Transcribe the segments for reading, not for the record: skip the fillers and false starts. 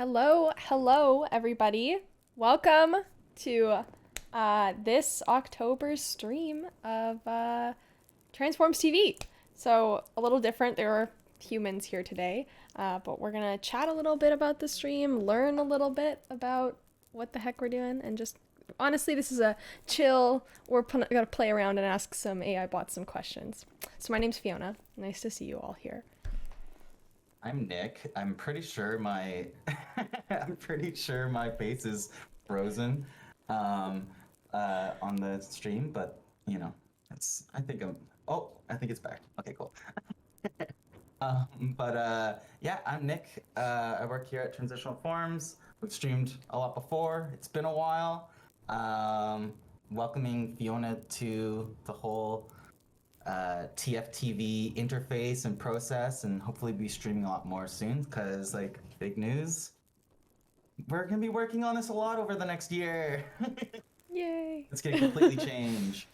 Hello, everybody. Welcome to this October's stream of Transforms TV. So, a little different. There are humans here today, but we're going to chat a little bit about the stream, learn a little bit about what the heck we're doing, and just honestly, this is a chill. We're going to play around and ask some AI bots some questions. So, my name's Fiona. Nice to see you all here. I'm Nick. I'm pretty sure my I'm pretty sure my face is frozen on the stream, but you know, it's I think I'm oh, I think it's back. Okay, cool. Yeah, I'm Nick. I work here at Transitional Forms. We've streamed a lot before. It's been a while. Um, Welcoming Fiona to the whole TFTV interface and process, and hopefully be streaming a lot more soon because, like, big news, we're gonna be working on this a lot over the next year. Yay! It's gonna completely change.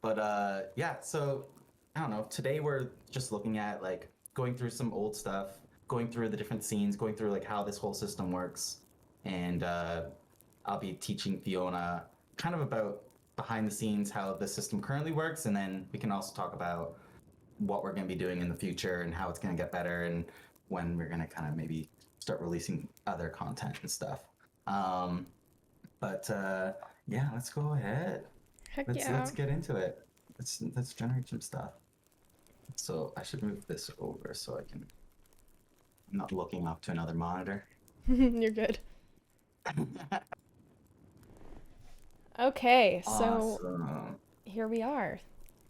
But yeah, so I don't know. Today we're just looking at like going through some old stuff, going through the different scenes, going through like how this whole system works, and I'll be teaching Fiona kind of about behind the scenes how the system currently works, and then we can also talk about what we're going to be doing in the future and how it's going to get better and when we're going to kind of maybe start releasing other content and stuff. Um, but yeah, let's go ahead. Heck Let's yeah. let's get into it. Let's generate some stuff. So I should move this over so I'm not looking up to another monitor. You're good. Okay, so Awesome. here we are.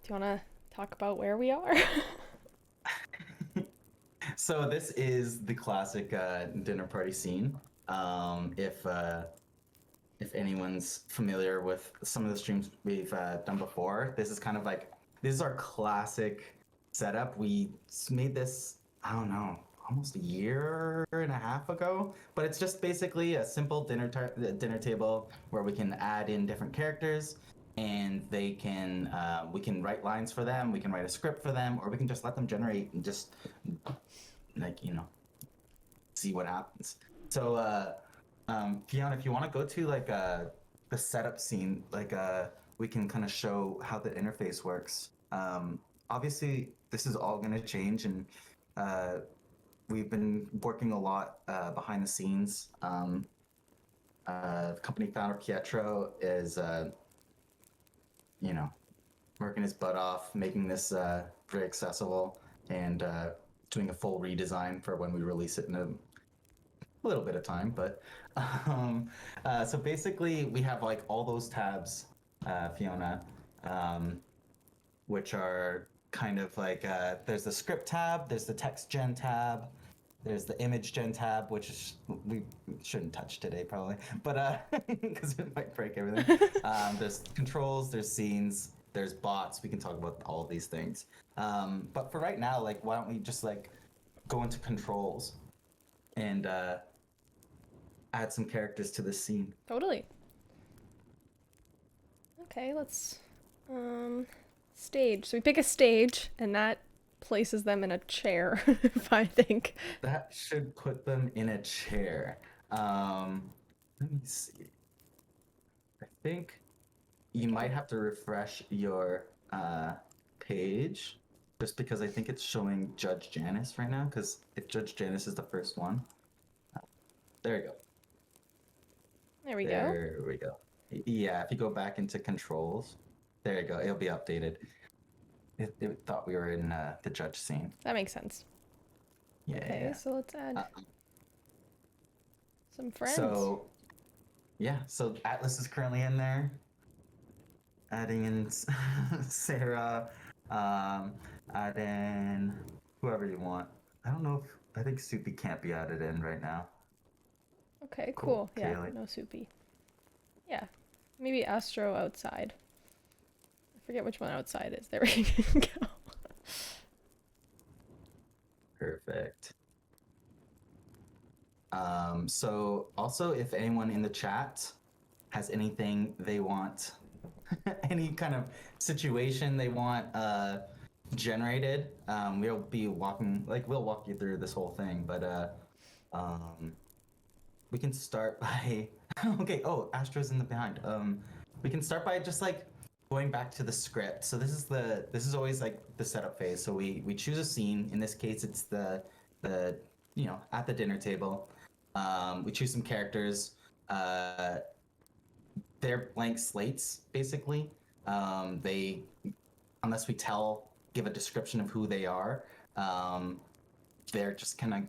Do you want to talk about where we are? So this is the classic dinner party scene. If anyone's familiar with some of the streams we've done before, this is kind of like this is our classic setup. We made this, I don't know, almost a year and a half ago, but it's just basically a simple dinner table where we can add in different characters, and they can we can write lines for them, we can write a script for them, or we can just let them generate and just like see what happens. So Fiona, if you want to go to like the setup scene, like we can kind of show how the interface works. Obviously, this is all going to change, and uh, we've been working a lot behind the scenes. The company founder Pietro is, you know, working his butt off, making this very accessible, and doing a full redesign for when we release it in a little bit of time. But so basically, we have like all those tabs, Fiona, um, which are kind of like there's the script tab, there's the text gen tab, there's the image gen tab, which we shouldn't touch today probably, but because it might break everything. There's controls, there's scenes, there's bots. We can talk about all of these things. But for right now, like, why don't we just like go into controls and add some characters to this scene? Totally. Okay, let's stage. So we pick a stage and that places them in a chair, if I think. That should put them in a chair. Let me see. I think you might have to refresh your page just because I think it's showing Judge Janice right now. Because if Judge Janice is the first one, there you go. There we go. There we go. Yeah, if you go back into controls, there you go. It'll be updated. It thought we were in the judge scene. That makes sense. Yeah. Okay, so let's add some friends. So, yeah, so Atlas is currently in there. Adding in Sarah, add in whoever you want. I don't know if, I think Soupy can't be added in right now. Okay, cool. Yeah, Kaylee. no soupy. Yeah, maybe Astro outside. I forget which one outside is. There we go. Perfect. So also if anyone in the chat has anything they want, any kind of situation they want generated, we'll walk you through this whole thing, but We can start by okay. Oh, Astro's in the behind. We can start by just like going back to the script. So this is always like the setup phase. So we choose a scene. In this case, it's the at the dinner table. We choose some characters. They're blank slates basically. They unless we give a description of who they are. They're just kind of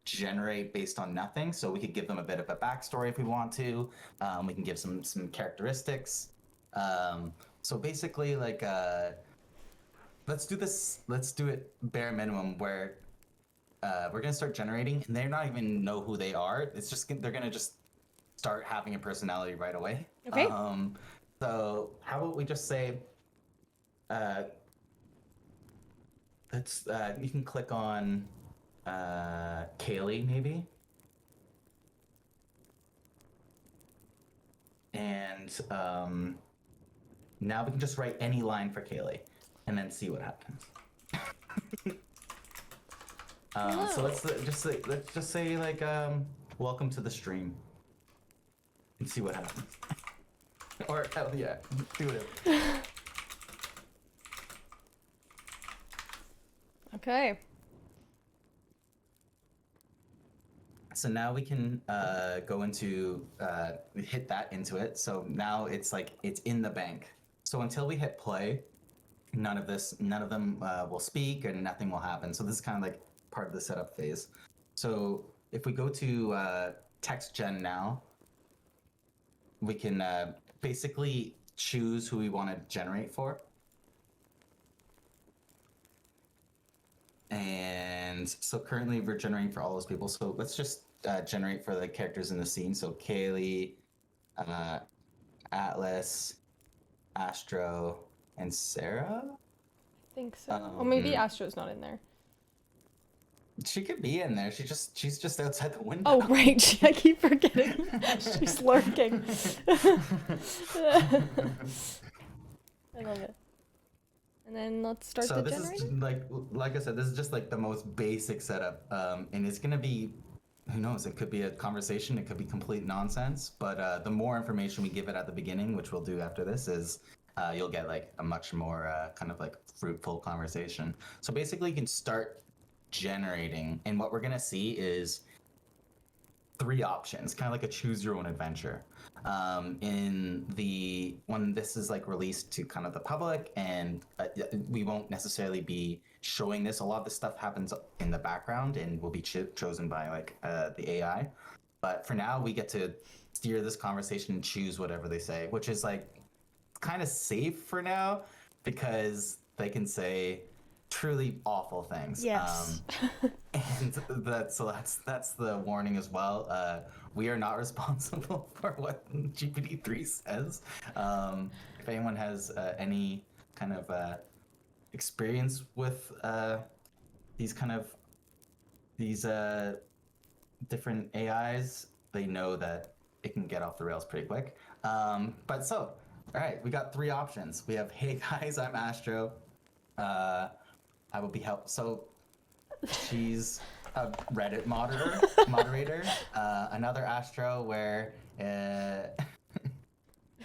generate based on nothing. So we could give them a bit of a backstory if we want to. We can give some characteristics. So basically, like, let's do this. Let's do it bare minimum where we're gonna start generating, and they're not even know who they are. It's just they're gonna just start having a personality right away. Okay. So how about we just say, let's you can click on Kaylee maybe, and now we can just write any line for Kaylee, and then see what happens. So let's just say like welcome to the stream, and see what happens. Or hell yeah, do it. Okay. So now we can go into hit that into it. So now it's like it's in the bank. So until we hit play, none of them will speak and nothing will happen. So this is kind of like part of the setup phase. So if we go to text gen now, we can basically choose who we want to generate for. And so currently we're generating for all those people. So let's just generate for the characters in the scene. So Kaylee, Atlas, Astro, and Sarah? I think so. Or maybe Astro's not in there. She could be in there. She's just outside the window. Oh, right. I keep forgetting. She's lurking. I love it. And then let's start the generator. So this is like I said, this is just like the most basic setup, and it's gonna be, who knows? It could be a conversation. It could be complete nonsense. But the more information we give it at the beginning, which we'll do after this, is you'll get like a much more kind of like fruitful conversation. So basically, you can start generating, and what we're gonna see is 3 options, kind of like a choose your own adventure. When this is like released to kind of the public, and we won't necessarily be showing this. A lot of this stuff happens in the background and will be chosen by like the AI. But for now, we get to steer this conversation and choose whatever they say, which is like kind of safe for now because they can say truly awful things. Yes. And that's the warning as well. We are not responsible for what GPT-3 says. If anyone has any kind of experience with these different AIs, they know that it can get off the rails pretty quick. All right, we got 3 options. We have, hey guys, I'm Astro. I will be help. So she's a Reddit moderator. Another Astro where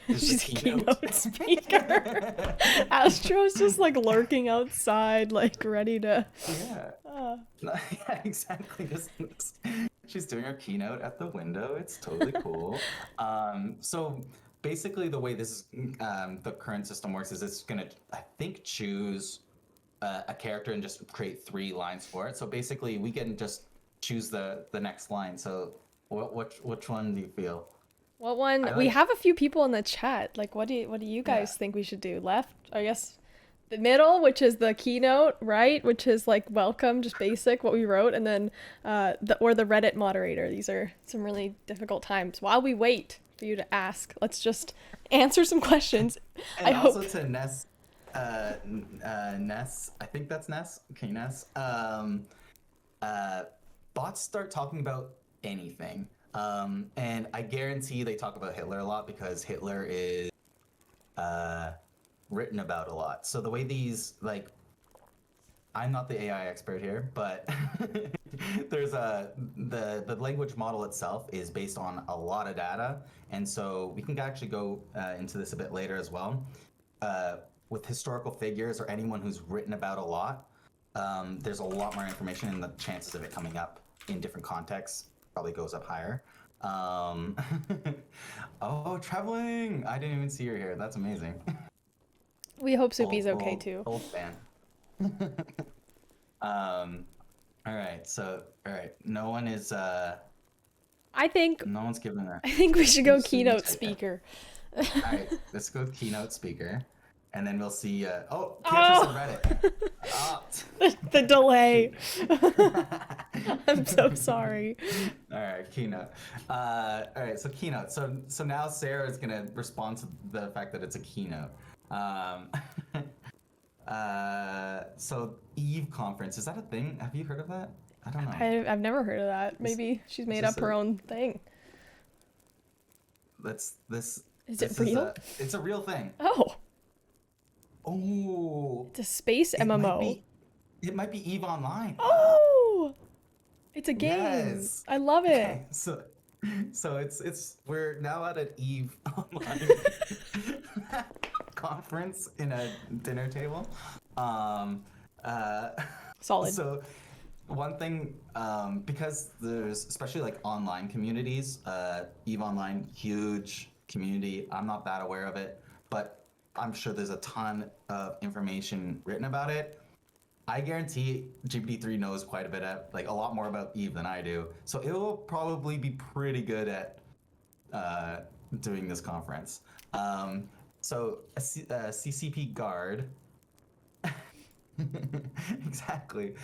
she's a keynote speaker. Astro's just like lurking outside, like ready to. Yeah. Yeah, exactly. She's doing her keynote at the window. It's totally cool. So basically, the way this the current system works is it's gonna, I think, choose a character and just create 3 lines for it. So basically, we can just choose the next line. So which one do you feel? What one? We have a few people in the chat. Like, what do you guys think we should do? Left? I guess the middle, which is the keynote, right? Which is like welcome, just basic what we wrote, and then the Reddit moderator. These are some really difficult times. While we wait for you to ask, let's just answer some questions. And also to Ness. Ness, I think that's Ness. Okay, Ness. Bots start talking about anything. And I guarantee they talk about Hitler a lot because Hitler is written about a lot. So the way these, like, I'm not the AI expert here, but there's the language model itself is based on a lot of data, and so we can actually go into this a bit later as well. Uh, with historical figures or anyone who's written about a lot, there's a lot more information, and the chances of it coming up in different contexts probably goes up higher. Um, oh, traveling! I didn't even see her here. That's amazing. We hope Soupy's Old, okay old, too. old fan. Um, all right. So, all right. No one is. I think No one's giving that. I think we should go So you keynote type it. speaker. All right. Let's go with keynote speaker, and then we'll see. Oh, Cantress and Oh, Reddit. Oh. the delay. I'm so sorry. All right, keynote. All right, so keynote. So now Sarah is gonna respond to the fact that it's a keynote. Um, so Eve conference, is that a thing? Have you heard of that? I don't know. I've never heard of that. Maybe she's made up her own thing. Let's this. Is This it real? it's a real thing. Oh, Oh, it's a space it might MMO. be. It might be Eve Online. Oh, it's a game. Yes. I love it. Okay, so it's we're now at an Eve Online conference in a dinner table. Uh, Solid. so one thing, because there's especially like online communities, Eve Online, huge community. I'm not that aware of it, but I'm sure there's a ton of information written about it. I guarantee GPT-3 knows quite a bit like a lot more about Eve than I do. So it will probably be pretty good at doing this conference. So a CCP guard, exactly.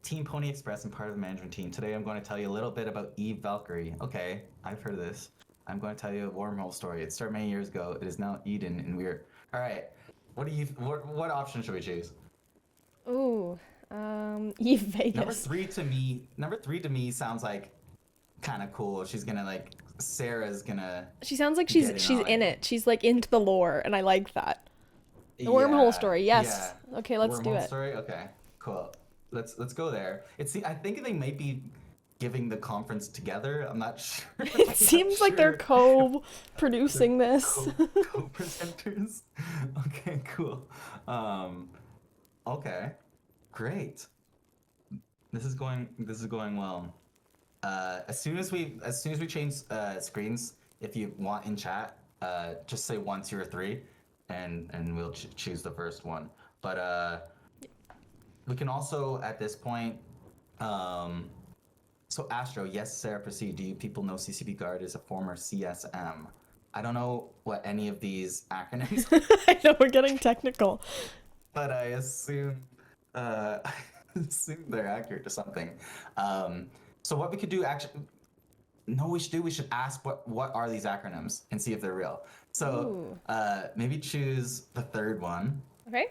Team Pony Express and part of the management team. Today I'm going to tell you a little bit about Eve Valkyrie. Okay, I've heard of this. I'm going to tell you a wormhole story. It started many years ago. It is now Eden, and we're all right. What option should we choose? Ooh, Eve Vegas. Number three to me sounds like kind of cool. She's gonna like Sarah's gonna. She sounds like get she's on in it. She's like into the lore, and I like that. The Yeah, wormhole story, yes. yeah. Okay, let's do Wormhole it. story. Okay, cool. Let's go there. I think they might be giving the conference together. I'm not sure. It seems like they're co-producing this. Co-presenters. Okay, cool. Okay, great. This is going well. As soon as we change screens, if you want in chat, just say 1, 2, or 3, and we'll choose the first one. But we can also at this point. So Astro, yes, Sarah, proceed. Do you people know CCP Guard is a former CSM? I don't know what any of these acronyms, I know we're getting technical. but I assume assume they're accurate to something. So what we could do actually, no, we should ask what are these acronyms and see if they're real. So maybe choose the third one. Okay.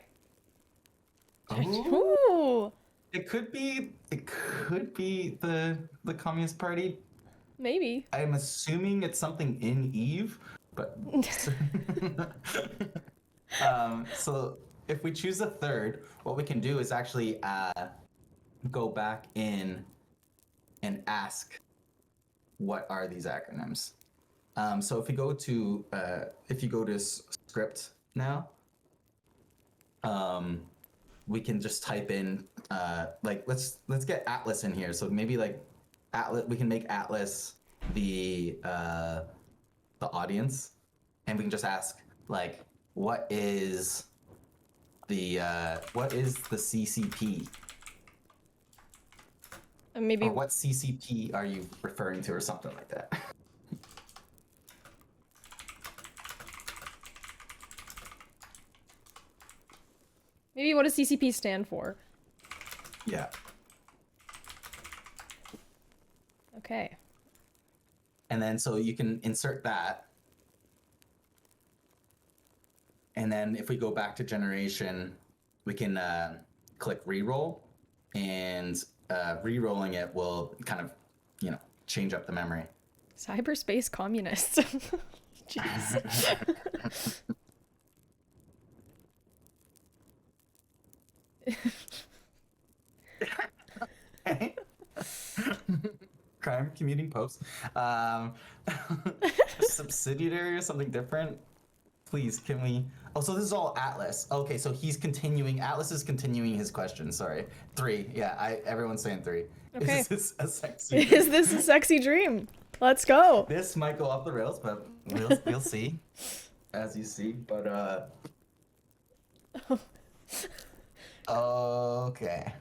Ooh. Ooh, It could be the Communist Party. maybe. I'm assuming it's something in Eve, but so if we choose a third, what we can do is actually go back in and ask what are these acronyms. So if you go to script now, we can just type in like let's get Atlas in here. So maybe like Atlas, we can make Atlas the audience, and we can just ask like what is the CCP, And maybe or what CCP are you referring to, or something like that. what does CCP stand for? Yeah. Okay. And then so you can insert that. And then if we go back to generation, we can click reroll, and re-rolling it will kind of, change up the memory. Cyberspace communists. Jeez. Okay. Crime commuting post. Um, subsidiary or something different. Please, can we? Oh, so this is all Atlas. Okay, so he's continuing. Atlas is continuing his question. Sorry, three. Yeah, everyone's saying three. Okay. Is this a sexy Is dream? this a sexy dream? Let's go. This might go off the rails, but we'll see as you see. But okay.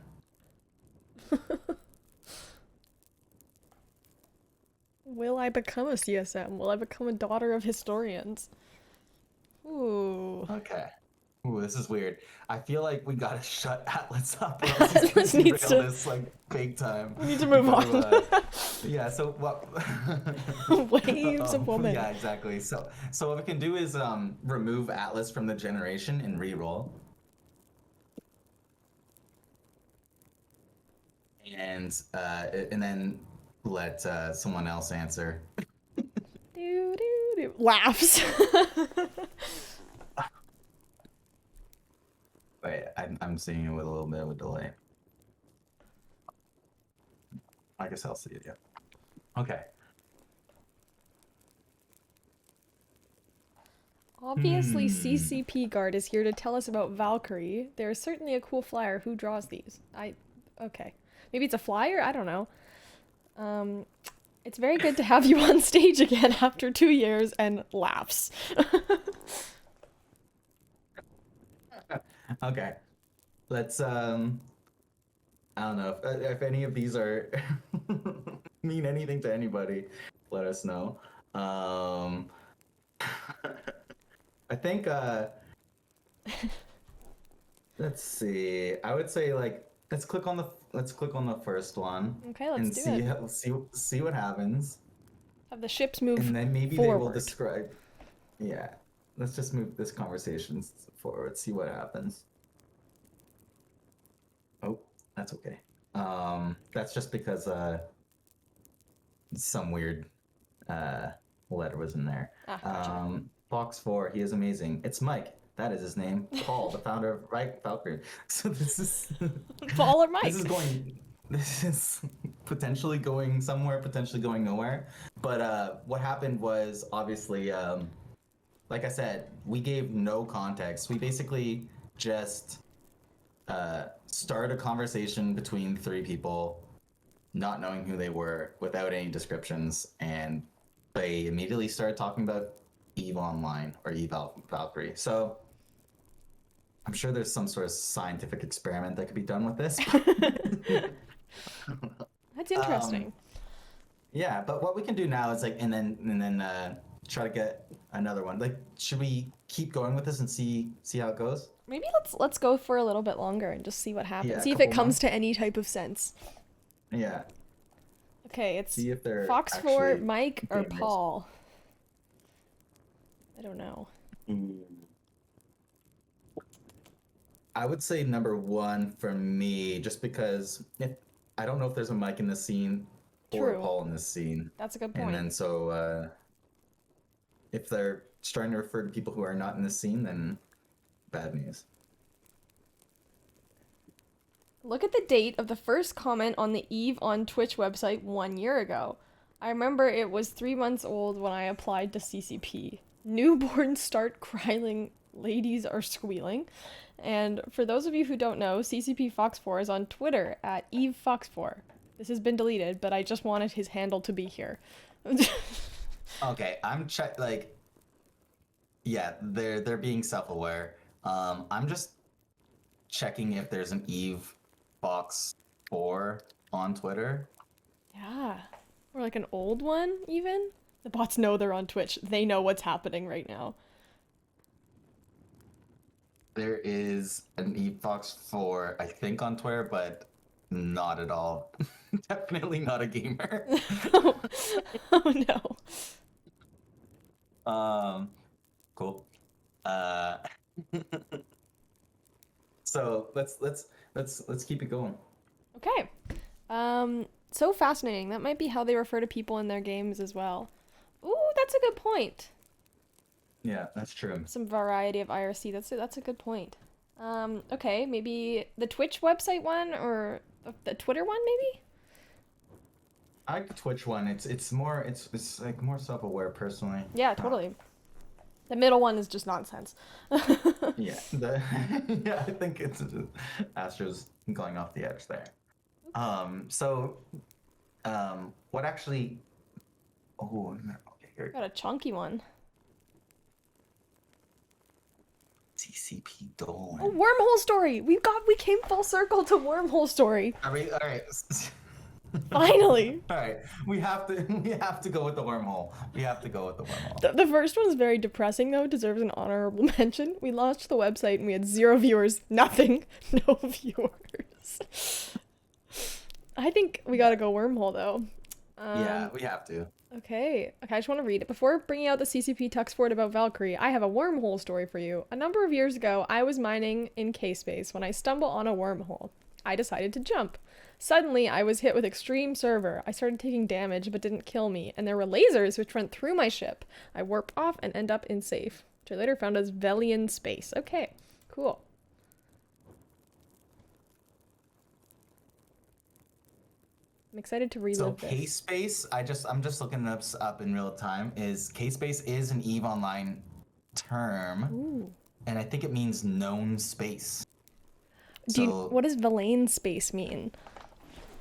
Will I become a CSM? Will I become a daughter of historians? Ooh. Okay. Ooh, this is weird. I feel like we gotta shut Atlas up, or else he's Atlas gonna needs derail to. this like big time. We need to move on. Yeah. So what? Waves of woman. Yeah, exactly. So what we can do is remove Atlas from the generation and re-roll, and then let someone else answer. Do, do, do. Laughs. Wait, I'm seeing it with a little bit of a delay. I guess I'll see it. Yeah. Okay. Obviously, CCP Guard is here to tell us about Valkyrie. There is certainly a cool flyer. Who draws these? Okay. Maybe it's a flyer? I don't know. It's very good to have you on stage again after 2 years, and laughs. Okay. Let's I don't know if any of these are mean anything to anybody, let us know. I think let's see. I would say like let's click on the first one. Okay, let's and do see it. see what happens. Have the ships move And then maybe forward. they will describe. Yeah. Let's just move this conversation forward, see what happens. Oh, that's okay. That's just because some weird letter was in there. Gotcha. Box 4, he is amazing. It's Mike. That is his name. Paul, the founder of Valkyrie. So this is Paul or Mike? This is potentially going somewhere, potentially going nowhere. But what happened was obviously like I said, we gave no context. We basically just started a conversation between three people, not knowing who they were, without any descriptions, and they immediately started talking about Eve Online or Eve Valkyrie. So I'm sure there's some sort of scientific experiment that could be done with this. That's interesting. Yeah, but what we can do now is like, and then try to get another one. Like, should we keep going with this and see how it goes? Maybe let's go for a little bit longer and just see what happens. Yeah, see if it couple comes months. to any type of sense. Yeah. Okay, it's See if they're Fox 4, actually Mike, or gamers. Paul. I don't know. I would say number one for me, just because I don't know if there's a Mike in this scene or True. a Paul in this scene. That's a good point. And then so if they're starting to refer to people who are not in this scene, then bad news. Look at the date of the first comment on the Eve on Twitch website 1 year ago. I remember it was 3 months old when I applied to CCP. Newborns start crying, ladies are squealing. And for those of you who don't know, CCP Fox 4 is on Twitter at Eve Fox 4. This has been deleted, but I just wanted his handle to be here. Okay, I'm like, yeah, they're being self-aware. I'm just checking if there's an Eve Fox 4 on Twitter. Yeah. Or like an old one, even? The bots know they're on Twitch. They know what's happening right now. There is an Eve Fox 4, I think, on Twitter, but not at all. Definitely not a gamer. Oh no. Cool. So let's keep it going. Okay. So fascinating. That might be how they refer to people in their games as well. Ooh, that's a good point. Yeah, that's true. Some variety of IRC. That's a good point. Okay, maybe the Twitch website one or the Twitter one, maybe? I like the Twitch one. It's more it's like more self-aware personally. Yeah, Not totally. The middle one is just nonsense. yeah. The yeah, I think it's Astro's going off the edge there. So what actually oh no, okay, here we Got go. a chunky one. TCP Oh, Dolan. wormhole story. We came full circle to wormhole story. Are we all right? Finally. All right, we have to go with the wormhole. We have to go with the wormhole. The first one's very depressing though, deserves an honorable mention. We launched the website and we had 0 viewers, nothing, no viewers. I think we gotta go wormhole though. Yeah, we have to. Okay, I just want to read it. Before bringing out the CCP Tux Ford about Valkyrie, I have a wormhole story for you. A number of years ago, I was mining in K-Space when I stumbled on a wormhole. I decided to jump. Suddenly, I was hit with extreme server. I started taking damage but didn't kill me, and there were lasers which went through my ship. I warped off and end up in safe, which I later found as Velian Space. Okay, cool. I'm excited to So relive this. K-Space, I'm just looking this up in real time. Is K-Space is an EVE Online term, Ooh. and I think it means known space. So What does Velian Space mean?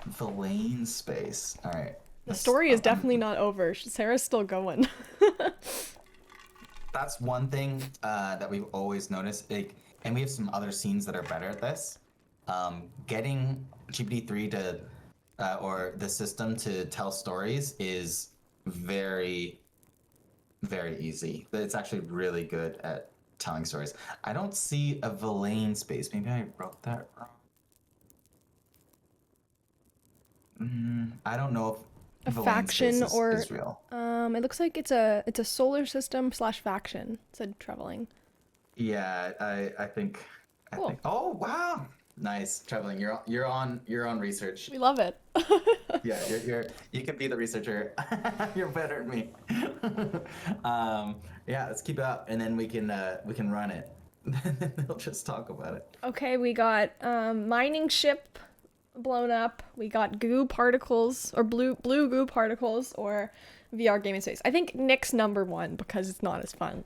Verlaine space. All right. The story is definitely not over. Sarah's still going. That's one thing that we've always noticed. Like, and we have some other scenes that are better at this. Getting GPT-3 to or the system to tell stories is very, very easy. It's actually really good at telling stories. I don't see a Verlaine space. Maybe I wrote that wrong. I don't know A if Verlaine faction space or is real. it looks like it's a solar system slash faction. It said traveling. Yeah, I think I Cool. think. Oh wow, nice traveling. You're on research. We love it. Yeah, you can be the researcher. You're better than me. Yeah, let's keep it up, and then we can run it. They'll just talk about it. Okay, we got mining ship blown up. We got goo particles or blue goo particles or VR gaming space. I think Nick's number 1 because it's not as fun.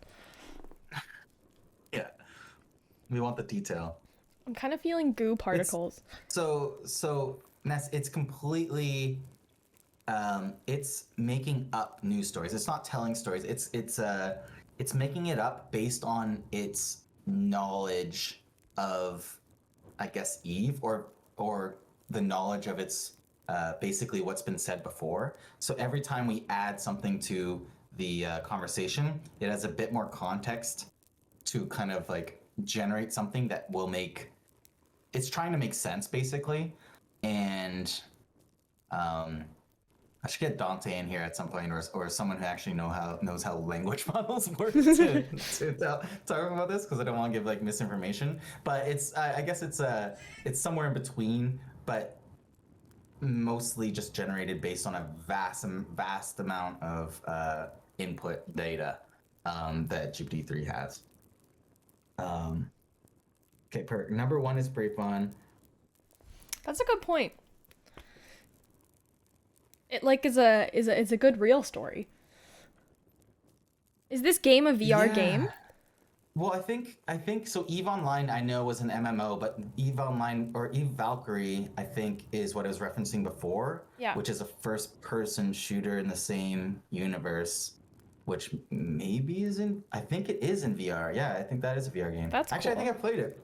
Yeah, we want the detail. I'm kind of feeling goo particles. So Ness, it's completely it's making up news stories. It's not telling stories. It's making it up based on its knowledge of, I guess, Eve or the knowledge of its basically what's been said before. So every time we add something to the conversation, it has a bit more context to kind of like generate something that will make. It's trying to make sense basically, and I should get Dante in here at some point, or someone who actually knows how language models work to talk about this, because I don't want to give like misinformation. But it's I guess it's somewhere in between, but mostly just generated based on a vast amount of input data that GPT-3 has. Okay, number 1 is pretty fun. That's a good point. It like is a good real story. Is this game a VR game? Well, I think so. EVE Online, I know, was an MMO, but EVE Online or EVE Valkyrie, I think, is what I was referencing before. Yeah. Which is a first-person shooter in the same universe, which maybe is in. I think it is in VR. Yeah, I think that is a VR game. That's actually, cool. I think I played it.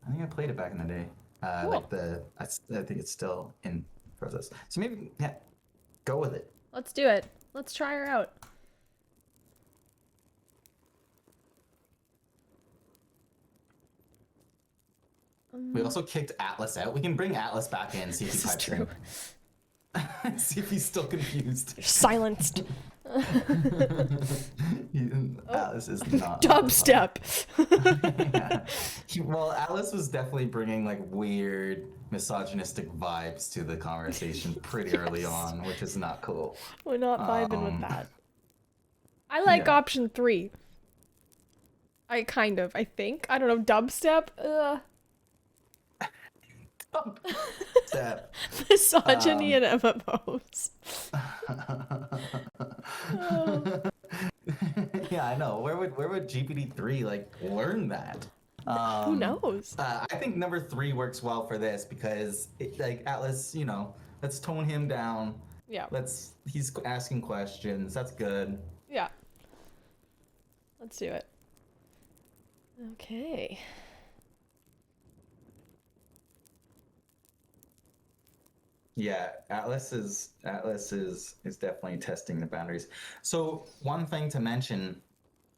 I think I played it back in the day. Cool. Like I think it's still in process. So maybe go with it. Let's do it. Let's try her out. We also kicked Atlas out. We can bring Atlas back in, see if he This is pipes true. in. See if he's still confused. Silenced. Atlas is not. Dubstep. Yeah. Well, Atlas was definitely bringing like weird misogynistic vibes to the conversation pretty early on, which is not cool. We're not vibing with that. I like option 3. I think. I don't know, dubstep? Step. Misogyny and MMOs. Oh, Yeah, I know. Where would GPT-3 like learn that? who knows? I think number 3 works well for this because like Atlas, let's tone him down. Yeah. He's asking questions. That's good. Yeah. Let's do it. Okay. Yeah, Atlas is definitely testing the boundaries. So one thing to mention,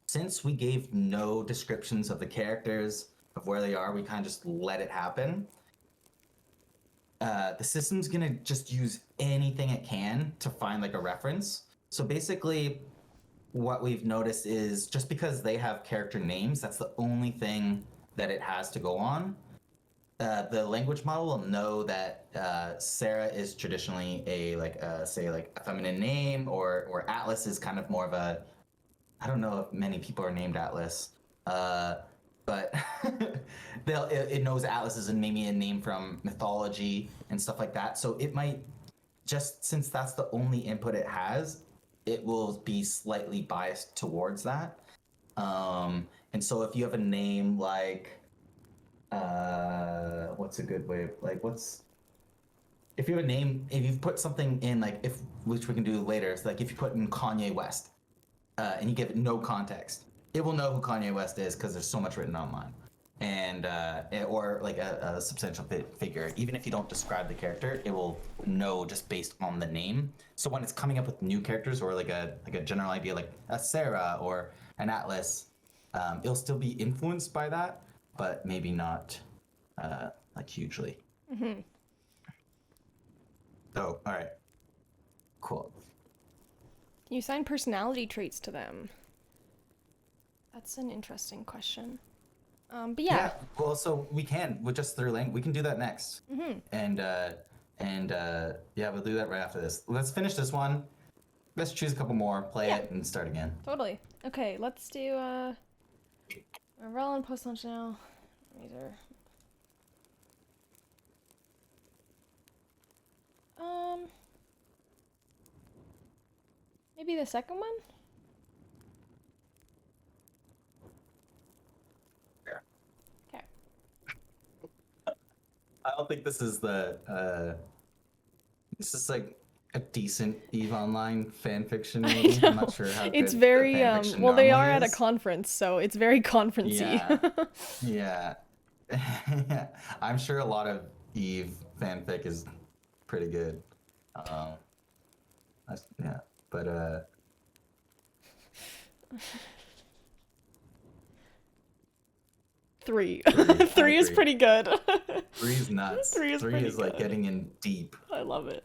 since we gave no descriptions of the characters of where they are, we kind of just let it happen. The system's gonna just use anything it can to find like a reference. So basically, what we've noticed is just because they have character names, that's the only thing that it has to go on. The language model will know that Sarah is traditionally say like a feminine name, or Atlas is kind of more of a, I don't know if many people are named Atlas, but it knows Atlas is maybe a name from mythology and stuff like that. So it might, just since that's the only input it has, it will be slightly biased towards that. And so if you have a name like what's a good way of like what's if you have a name, if you've put something in, like, if, which we can do later, it's like if you put in Kanye West and you give it no context, it will know who Kanye West is because there's so much written online. And or like a substantial figure, even if you don't describe the character, it will know just based on the name. So when it's coming up with new characters, or like a general idea like a Sarah or an Atlas, it'll still be influenced by that, but maybe not like hugely. Mm-hmm. Oh, all right, cool. Can you assign personality traits to them? That's an interesting question. But yeah. Well, so we can with just through link. We can do that next. Mm-hmm. And yeah, we'll do that right after this. Let's finish this one. Let's choose a couple more, play it, and start again. Totally. Okay, let's do Rel and post launch now. These are maybe the second one? Yeah. Okay. I don't think this is the this is like a decent EVE Online fan fiction movie. I'm not sure how good it's very the fan fiction well, they are normally at a is. conference, so it's very conferencey. Yeah. Yeah. I'm sure a lot of EVE fanfic is pretty good. Yeah, but 3. Three, 3 is pretty good. 3 is nuts. 3 is pretty like good. getting in deep. I love it.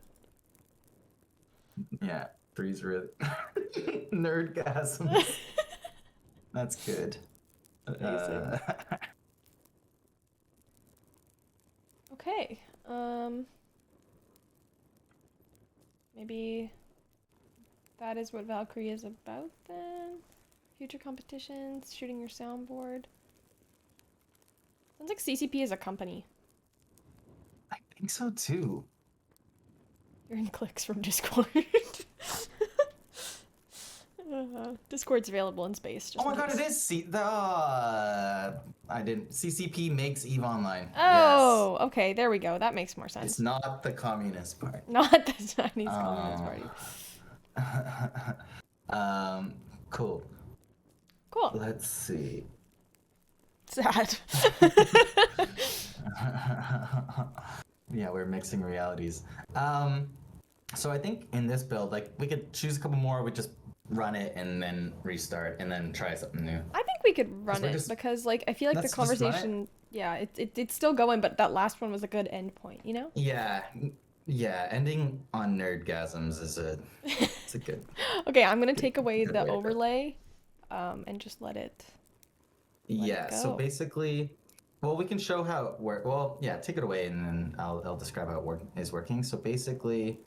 Yeah, 3's really nerdgasms. That's good. Amazing. Okay. Maybe that is what Valkyrie is about then. Future competitions, shooting your soundboard. Sounds like CCP is a company. I think so too. You're in clicks from Discord. Discord's available in space. Just Oh my in god, case. it is I didn't. CCP makes EVE Online. Oh, okay, there we go. That makes more Yes. sense. It's not the Communist Party. Not the Chinese Communist Party. Cool. Cool. Let's see. Sad. Yeah, we're mixing realities. So I think in this build, like, we could choose a couple more. We just run it and then restart and then try something new. I think we could run it because, like, I feel like the conversation, yeah, it's still going, but that last one was a good end point, you know? Yeah, ending on nerdgasms is it's a good. Okay, I'm gonna take away good the way to go. overlay, and just let it. Yeah. So go. basically, well, we can show how it works. Well, yeah, take it away and then I'll describe how it is working. So basically,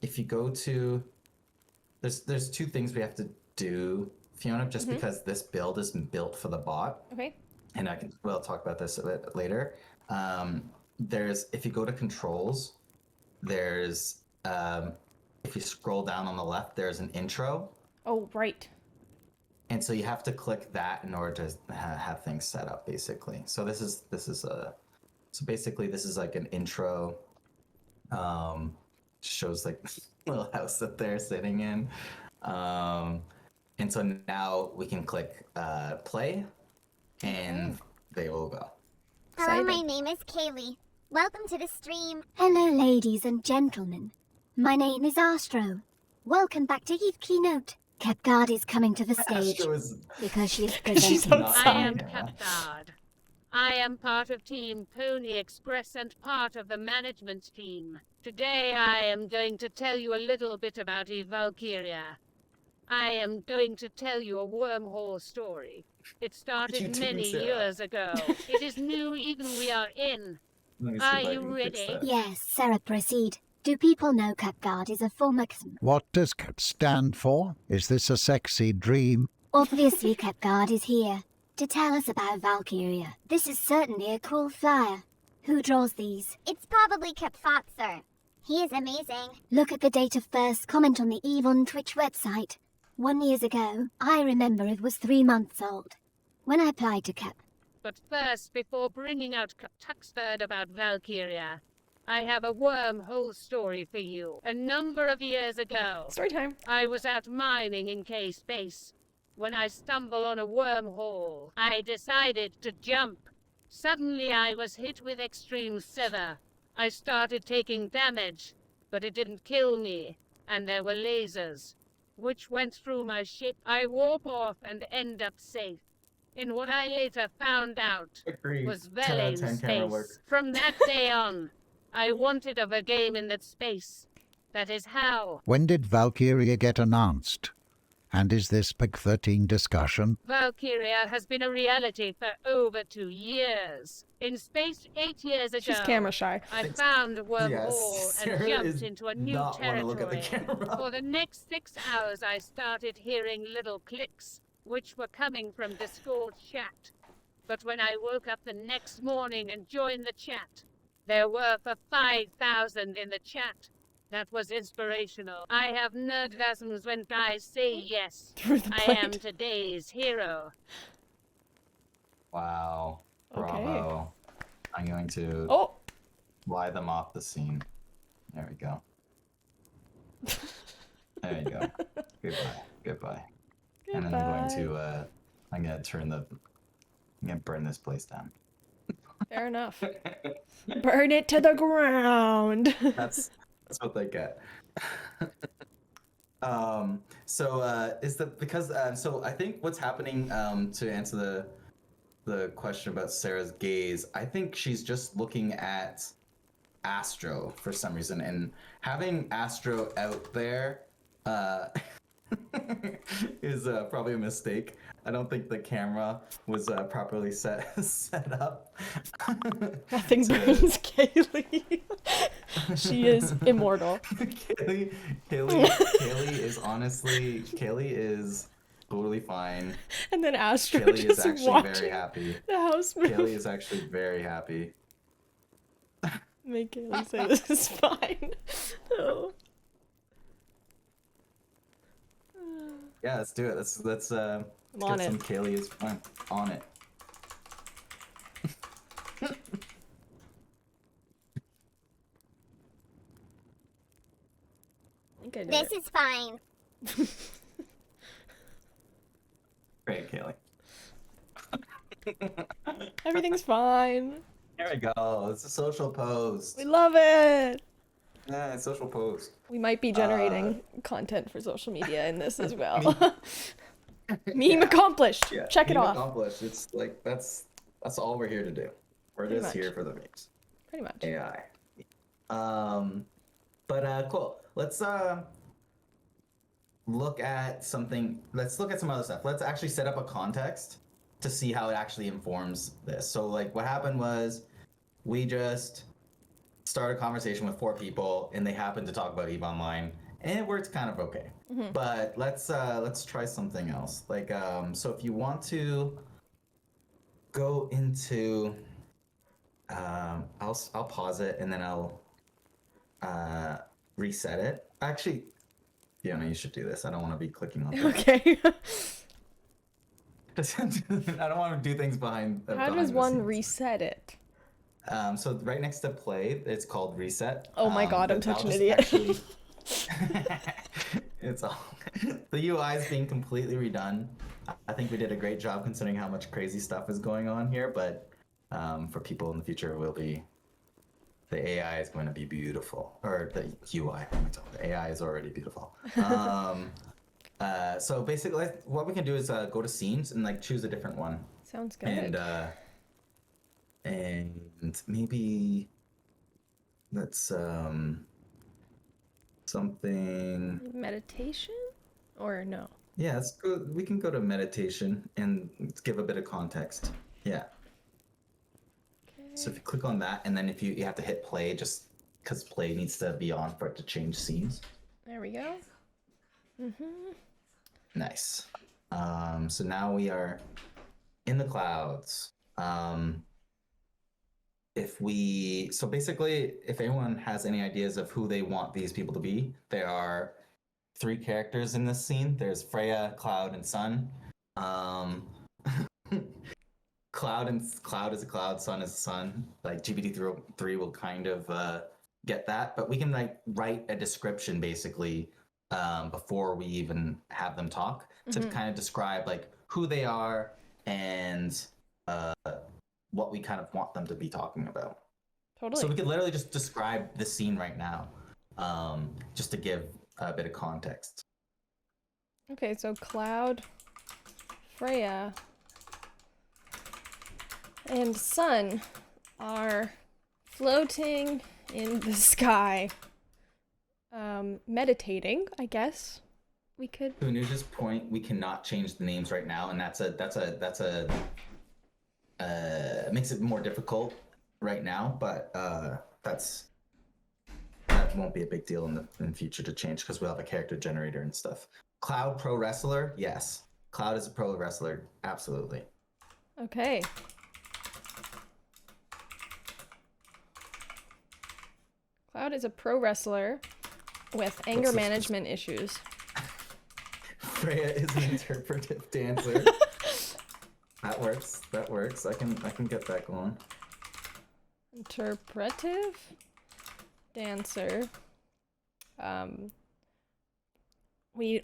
if you go to, there's 2 things we have to do Fiona, just because this build is built for the bot, Okay. and we'll talk about this a bit later. If you go to controls, there's if you scroll down on the left, there's an intro, Oh, right. and so you have to click that in order to have things set up, basically. So this is basically this is like an intro. Shows like little house that they're sitting in, and so now we can click play, and they will go. Hello, Excited. my name is Kaylee. Welcome to the stream. Hello, ladies and gentlemen. My name is Astro. Welcome back to Eve Keynote. Capgard is coming to the stage Astro is because she is She's presenting. outside. I am Capgard. I am part of Team Pony Express and part of the management team. Today I am going to tell you a little bit about Eve Valkyria. I am going to tell you a wormhole story. It You started do, many Sarah. years ago. It is new even we are in. Let me see Are if I you can fix ready? that. Yes, Sarah, proceed. Do people know Capgard is a former... What does CAP stand for? Is this a sexy dream? Obviously, Capgard is here to tell us about Valkyria. This is certainly a cool flyer. Who draws these? It's probably Kip Fox, sir. He is amazing. Look at the date of first comment on the Eve on Twitch website. 1 year ago, I remember it was 3 months old. When I applied to Cap, But first, before bringing out Tuxford about Valkyria, I have a wormhole story for you. A number of years ago, Story time. I was out mining in K-Space. When I stumbled on a wormhole, I decided to jump. Suddenly I was hit with extreme sever. I started taking damage, but it didn't kill me, and there were lasers, which went through my ship. I warp off and end up safe. In what I later found out Agreed. was 10 out of Velane's 10 camera work. space. From that day on, I wanted of a game in that space. That is how When did Valkyria get announced? And is this PIC 13 discussion? Valkyria has been a reality for over 2 years. In space 8 years ago, She's camera shy. I found a wormhole Yes, and Sarah jumped is into a new not wanna look at the territory. camera. For the next 6 hours, I started hearing little clicks, which were coming from Discord chat. But when I woke up the next morning and joined the chat, there were for 5,000 in the chat. That was inspirational. I have nerdgasms when guys say yes. Through the I am plate. today's hero. Wow. Okay. Bravo. I'm going to Oh. fly them off the scene. There we go. There you go. Goodbye. Goodbye. And then I'm going to I'm gonna burn this place down. Fair enough. Burn it to the ground. That's what they get. So I think what's happening to answer the question about Sarah's gaze, I think she's just looking at Astro for some reason, and having Astro out there is probably a mistake. I don't think the camera was properly set up. Nothing burns Kaylee. She is immortal. Kaylee is totally fine. And then Astro Kaylee is just actually watching very happy. the house move. Kaylee is actually very happy. Make Kaylee say this is fine. Oh. Yeah, let's do it. Let's I'm get on some it. Kaylee is fun on it. I think I did This it. is fine. Great, Kaylee. Everything's fine. There we go. It's a social post. We love it. Yeah, social post. We might be generating content for social media in this as well. Meme accomplished. Yeah, Check it meme off. Accomplished. It's like that's all we're here to do. We're Pretty just much. here for the memes. Pretty much. AI. But cool. Let's look at something. Let's look at some other stuff. Let's actually set up a context to see how it actually informs this. So like what happened was we just started a conversation with 4 people and they happened to talk about EVE Online and it works kind of okay. But let's try something else. Like so if you want to go into I'll pause it and then I'll reset it. Actually, Fiona, you should do this. I don't want to be clicking on things. Okay. I don't want to do things behind. How behind does the one scenes. reset it? So right next to play, it's called reset. Oh my god, I'm but such I'll an just idiot. it's all the UI is being completely redone. I think we did a great job considering how much crazy stuff is going on here. But for people in the future, the AI is going to be beautiful, or the UI. The AI is already beautiful. So basically, what we can do is go to scenes and like choose a different one, Sounds good. and maybe let's something. Meditation? Or no? Yeah, let's go. We can go to meditation and give a bit of context. Yeah. So if you click on that, and then if you have to hit play, just because play needs to be on for it to change scenes. There we go. Nice. So now we are in the clouds. So basically, if anyone has any ideas of who they want these people to be, there are 3 characters in this scene. There's Freya, Cloud, and Sun. Cloud is a cloud, Sun is a sun. Like GPT-3 will kind of get that, but we can like write a description basically before we even have them talk to kind of describe like who they are and what we kind of want them to be talking about. Totally. So we could literally just describe the scene right now, just to give a bit of context. Okay, so Cloud, Freya, and Sun are floating in the sky, meditating, I guess. We could. To Anuja's point, we cannot change the names right now, and that's a makes it more difficult right now. But that won't be a big deal in the future to change because we'll have a character generator and stuff. Cloud pro wrestler, yes. Cloud is a pro wrestler, absolutely. Okay. Cloud is a pro wrestler with anger this? management issues. Freya is an interpretive dancer. That works. I can get that going. Interpretive dancer. I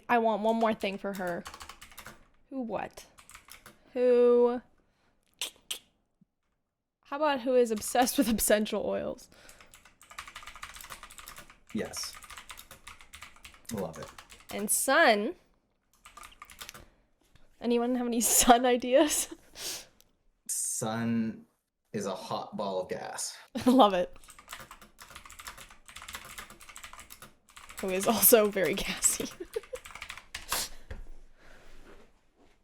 want one more thing for her. Who how about who is obsessed with essential oils? Yes. Love it. And Sun. Anyone have any Sun ideas? Sun is a hot ball of gas. Love it. Who is also very gassy.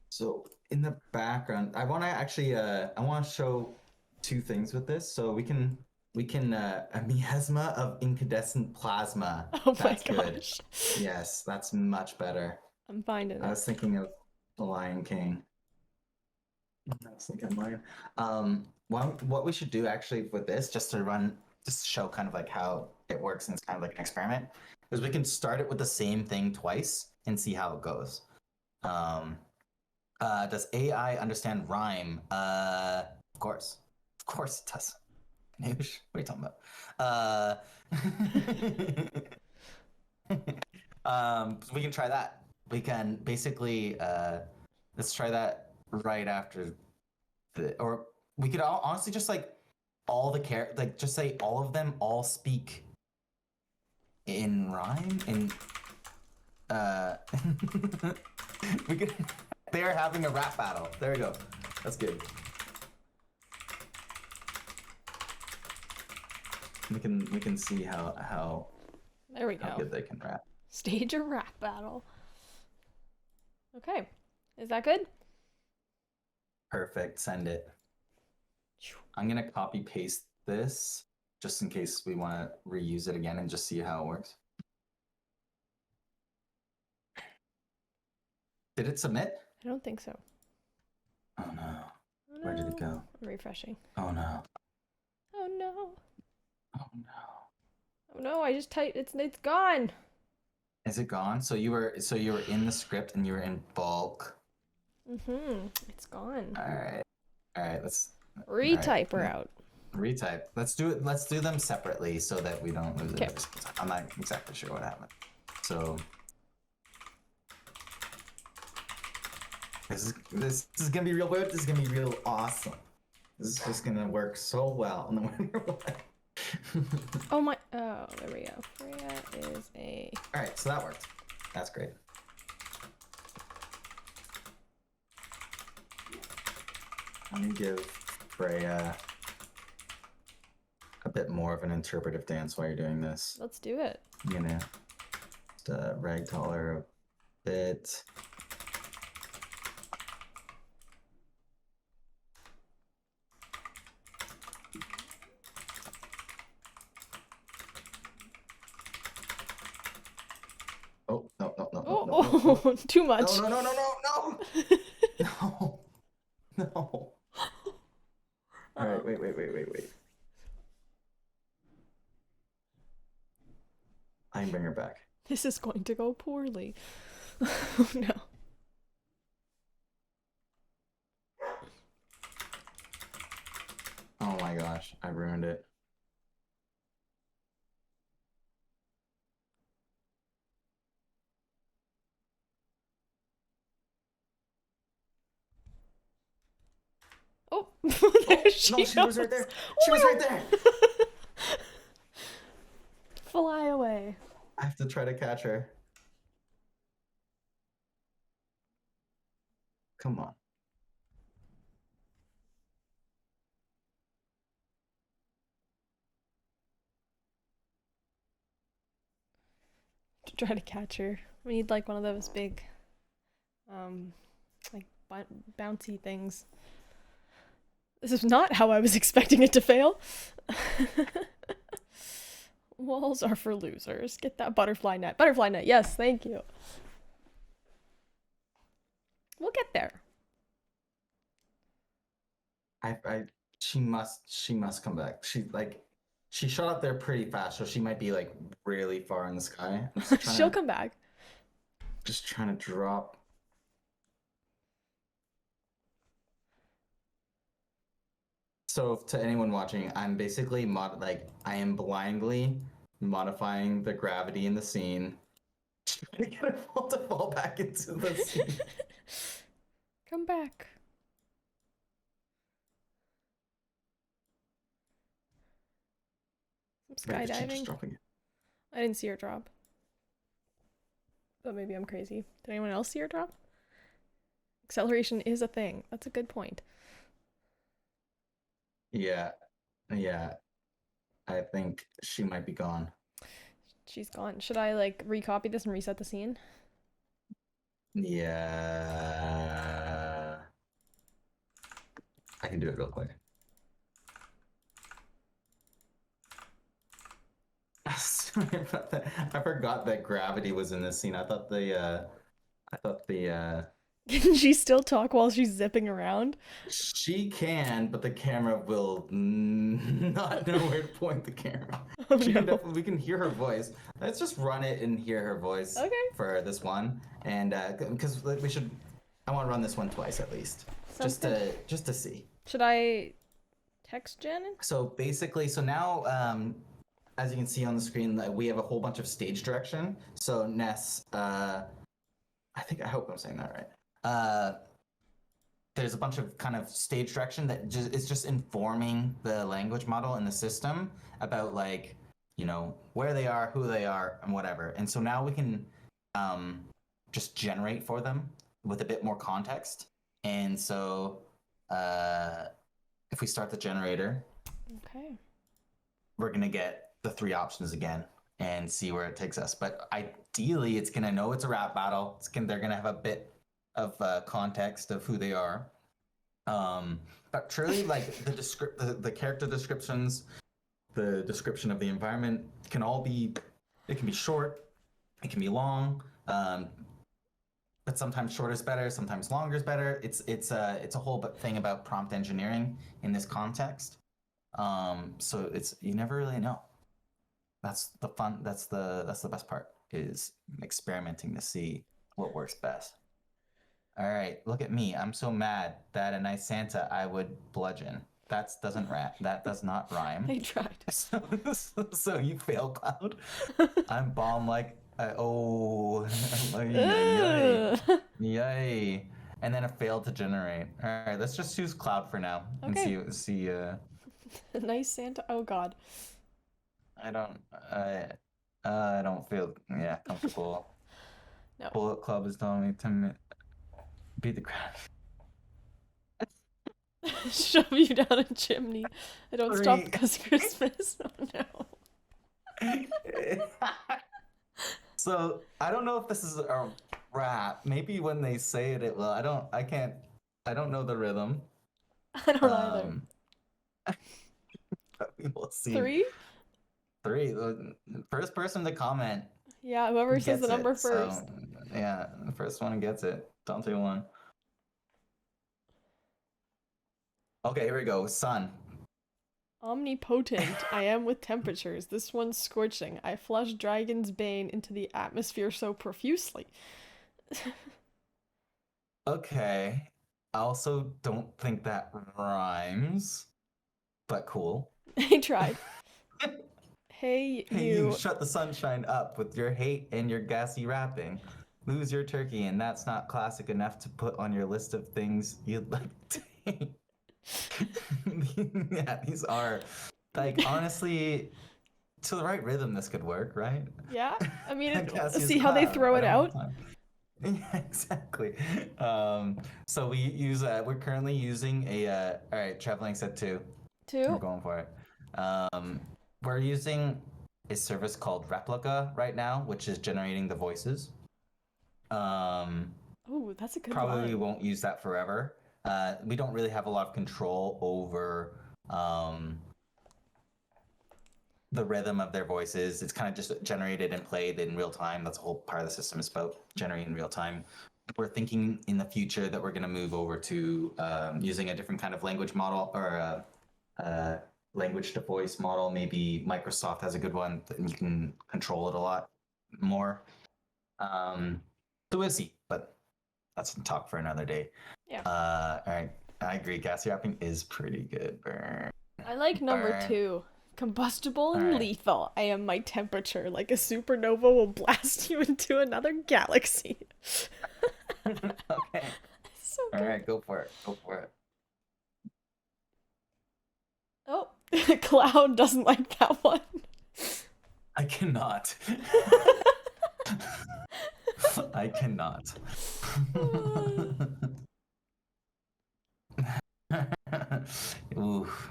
So in the background, I want to actually I want to show 2 things with this. So we can a miasma of incandescent plasma. Oh my That's good. gosh. Yes, that's much better. I'm finding I it. was thinking of The Lion King. I was thinking Lion. What we should do actually with this, just to show kind of like how it works, and it's kind of like an experiment, is we can start it with the same thing twice and see how it goes. Does AI understand rhyme? Of course it does. Noosh, what are you talking about? We can try that. We can basically let's try that right after or we could honestly just like all the just say all of them all speak in rhyme and we could they're having a rap battle. There we go. That's good. We can see how There we go. good they can rap. Stage a rap battle. Okay. Is that good? Perfect. Send it. I'm gonna copy paste this just in case we want to reuse it again and just see how it works. Did it submit? I don't think so. Oh no. Oh, Where did it no. go? I'm refreshing. Oh no. Oh no. Oh no. Oh no, I just typed it's gone. Is it gone? So you were in the script and you were in bulk. It's gone. All right. Let's Retype her out. retype. Let's do them separately so that we don't lose Okay. it. I'm not exactly sure what happened. So this is gonna be real weird. This is gonna be real awesome. This is just gonna work so well. No wonder why. Oh my. Oh, there we go. Freya is a. All right, so that worked. That's great. Let me give Freya a bit more of an interpretive dance while you're doing this. Let's do it. I'm gonna just ragdoll her a bit. Oh, no, no, no, no, no, no, Oh, too much. no, no, no, no, no, no, no. All right, wait. I can bring her back. This is going to go poorly. Oh no. Oh my gosh, I ruined it. Oh, there she No, she was right goes. there. She was right there. Fly away. I have to try to catch her. Come on. To try to catch her. We need like one of those big, like bouncy things. This is not how I was expecting it to fail. Walls are for losers. Get that butterfly net. Butterfly net. Yes, thank you. We'll get there. She must come back. She shot up there pretty fast, so she might be like really far in the sky. I'm just She'll come back. Just trying to drop. So to anyone watching, I'm basically I am blindly modifying the gravity in the scene to get her to fall back into the scene. Come back. Some Wait, is she just skydiving. dropping it? I didn't see her drop. But maybe I'm crazy. Did anyone else see her drop? Acceleration is a thing. That's a good point. Yeah. I think she might be gone. She's gone. Should I like recopy this and reset the scene? Yeah. I can do it real quick. Sorry about that. I forgot that gravity was in this scene. I thought the Can she still talk while she's zipping around? she can, but the camera will not know where to point the camera. Oh, She can no. we can hear her voice. Let's just run it and hear her voice Okay. for this one, and because we should, I want to run this one twice at least, Sounds good. just to see. Should I text Jen? So basically, now, as you can see on the screen, we have a whole bunch of stage direction. So Ness, I hope I'm saying that right. There's a bunch of kind of stage direction that is just informing the language model and the system about where they are, who they are, and whatever. And so now we can just generate for them with a bit more context. And so if we start the generator, Okay. we're gonna get the three options again and see where it takes us. But ideally, it's gonna know it's a rap battle. They're gonna have a bit of context of who they are. But truly, like the character descriptions, the description of the environment can all be. It can be short. It can be long. but sometimes shorter is better, sometimes longer is better. It's a whole thing about prompt engineering in this context. So you never really know. That's the fun. That's the best part, is experimenting to see what works best. All right, look at me. I'm so mad that a nice Santa I would bludgeon. That does not rhyme. I tried. So you fail, Cloud. I'm bomb like oh Ugh. yay. And then it failed to generate. All right, let's just use Cloud for now and Okay. see. Nice Santa. Oh God. I don't feel comfortable. No. Bullet Club is telling me to beat the crap. Shove you down a chimney. I don't stop 3. because Christmas. Oh no. So I don't know if this is a rap. Maybe when they say it, it will. I don't know the rhythm. I don't either. But we will see. 3? 3. The first person to comment. Yeah, whoever says the gets number it. first. So, yeah, the first one gets it. Dante won. Okay, here we go. Sun. Omnipotent, I am with temperatures. This one's scorching. I flush Dragon's Bane into the atmosphere so profusely. Okay. I also don't think that rhymes, but cool. I tried. Hey, Hey, you shut the sunshine up with your hate and your gassy rapping. Lose your turkey, and that's not classic enough to put on your list of things you'd like to hate. Yeah, these are, like, honestly, to the right rhythm, this could work, right? Yeah, I mean, Cassius see how they Cloud, throw it right on out? time. Yeah, exactly. So we use we're currently using a all right, traveling said 2. We're 2? going for it. We're using a service called Replica right now, which is generating the voices. Oh, that's a good Probably line. won't use that forever. We don't really have a lot of control over the rhythm of their voices. It's kind of just generated and played in real time. That's the whole part of the system is about generating in real time. We're thinking in the future that we're going to move over to using a different kind of language model, or language to voice model. Maybe Microsoft has a good one that you can control it a lot more. So we'll see, but that's a talk for another day. Yeah. All right. I agree. Gas wrapping is pretty good. Burn. I like number Burn. 2. Combustible and Alright. lethal. I am my temperature. Like a supernova will blast you into another galaxy. Okay. So All good. right. Go for it. Go for it. Oh, Cloud doesn't like that one. I cannot. I cannot. Oof.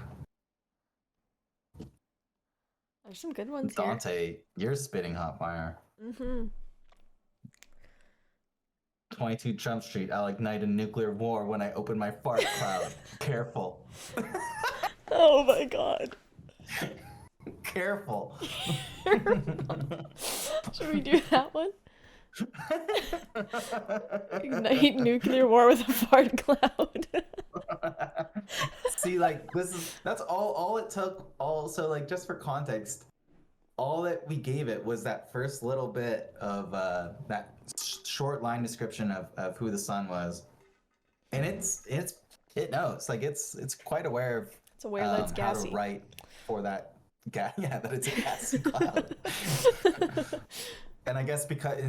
There's some good ones here. Dante, you're spitting hot fire. 22 Trump Street. I'll ignite a nuclear war when I open my fart cloud. Careful. Oh my god. Careful. Should we do that one? Ignite nuclear war with a fart cloud. See, like, that's all it took. Also, like, just for context, all that we gave it was that first little bit of that short line description of who the sun was, and it knows, like, it's quite aware of It's aware that it's how gassy. to write for that that it's a gassy cloud. And I guess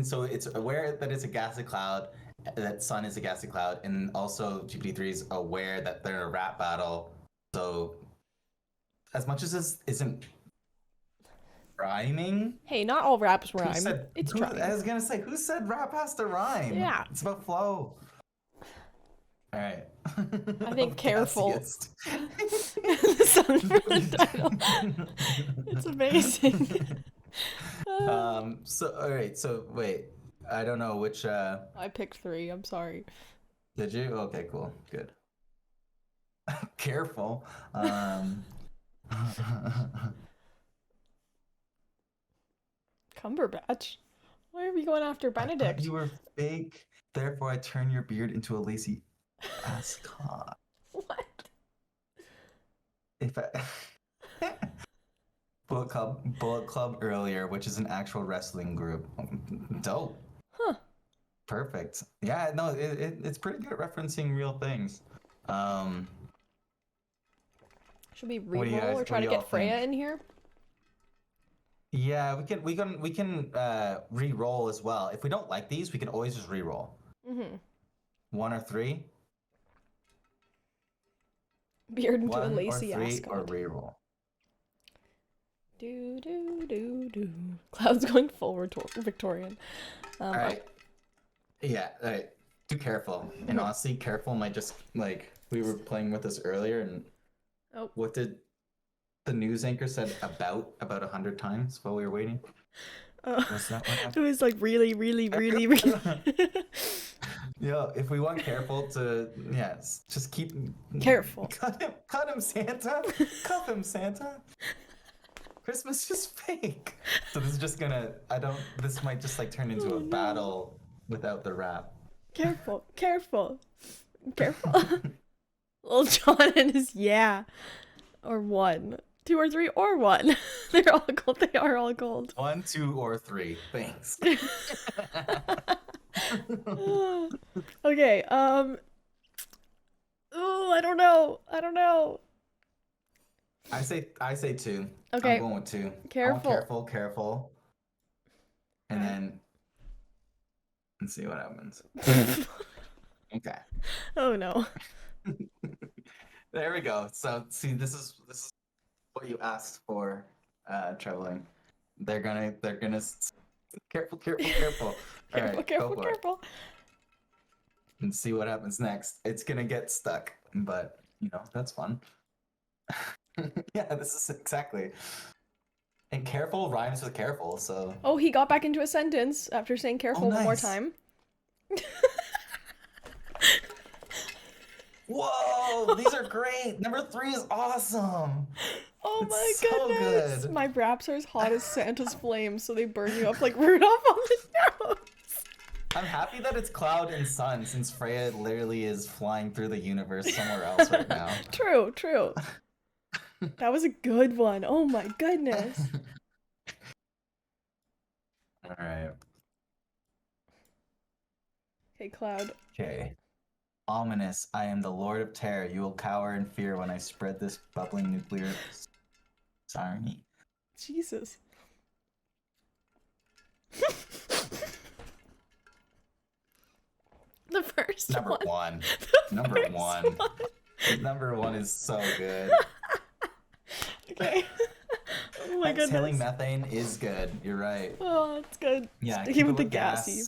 so it's aware that it's a gassy cloud, that sun is a gassy cloud, and also GPT-3 is aware that they're in a rap battle. So as much as this isn't rhyming, Hey, not all raps who rhyme. said, It's who, trying. I was gonna say, who said rap has to rhyme? Yeah. It's about flow. All right. I think careful. Gassiest. The sun for the title. It's amazing. So all right, so wait, I don't know which I picked 3, I'm sorry. did you? Okay, cool. Good. Careful. Cumberbatch. Why are we going after I thought Benedict? you were fake. Therefore, I turn your beard into a lacy ascot. What? If I Bullet Club earlier, which is an actual wrestling group. Dope. Huh. Perfect. Yeah, no, it's pretty good at referencing real things. Should we What do you re-roll guys- or try what to do y'all get Freya think? in here? Yeah, we can re-roll as well. If we don't like these, we can always just re-roll. Mm-hmm. 1 or 3. Beard into a 1 or lacy 3 ascot. or re-roll. Do do do do. Cloud's going full Victorian. All right. Yeah. All right. Do careful. And honestly, careful might just like we were playing with this earlier, and what did the news anchor said about 100 times while we were waiting? What's that? What It happened? was like really, really, really, really. Yeah. If we want careful to, just keep Careful. Cut him, Santa. Cuff him, Santa. Christmas is fake. So this is just gonna. This might just like turn into a battle without the rap. Careful, careful, careful. Little John and his or 1, 2 or 3 or 1. They're all gold. They are all gold. 1, 2, or 3. Thanks. Okay. Oh, I don't know. I say 2. Okay. I'm going with 2. Careful. Careful. And then let's see what happens. Okay. Oh no. There we go. So see, this is what you asked for, traveling. They're gonna careful. All right, go for it. Careful. And see what happens next. It's gonna get stuck, but that's fun. Yeah, this is exactly. And careful rhymes with careful, so. Oh, he got back into a sentence after saying careful one more nice. time. Whoa, these are great. Number 3 is awesome. Oh It's my so goodness. good. My raps are as hot as Santa's flames, so they burn you up like Rudolph on the nose. I'm happy that it's Cloud and Sun, since Freya literally is flying through the universe somewhere else right now. True. That was a good one. Oh my goodness. All right. Okay, Cloud. Okay. Ominous, I am the Lord of Terror. You will cower in fear when I spread this bubbling nuclear siren. Jesus. The first Number one. 1. The Number first 1. Number 1 is so good. Okay. Oh my Exhaling goodness. methane is good. You're right. Oh, it's good. Yeah, Sticking keep with it the gassy.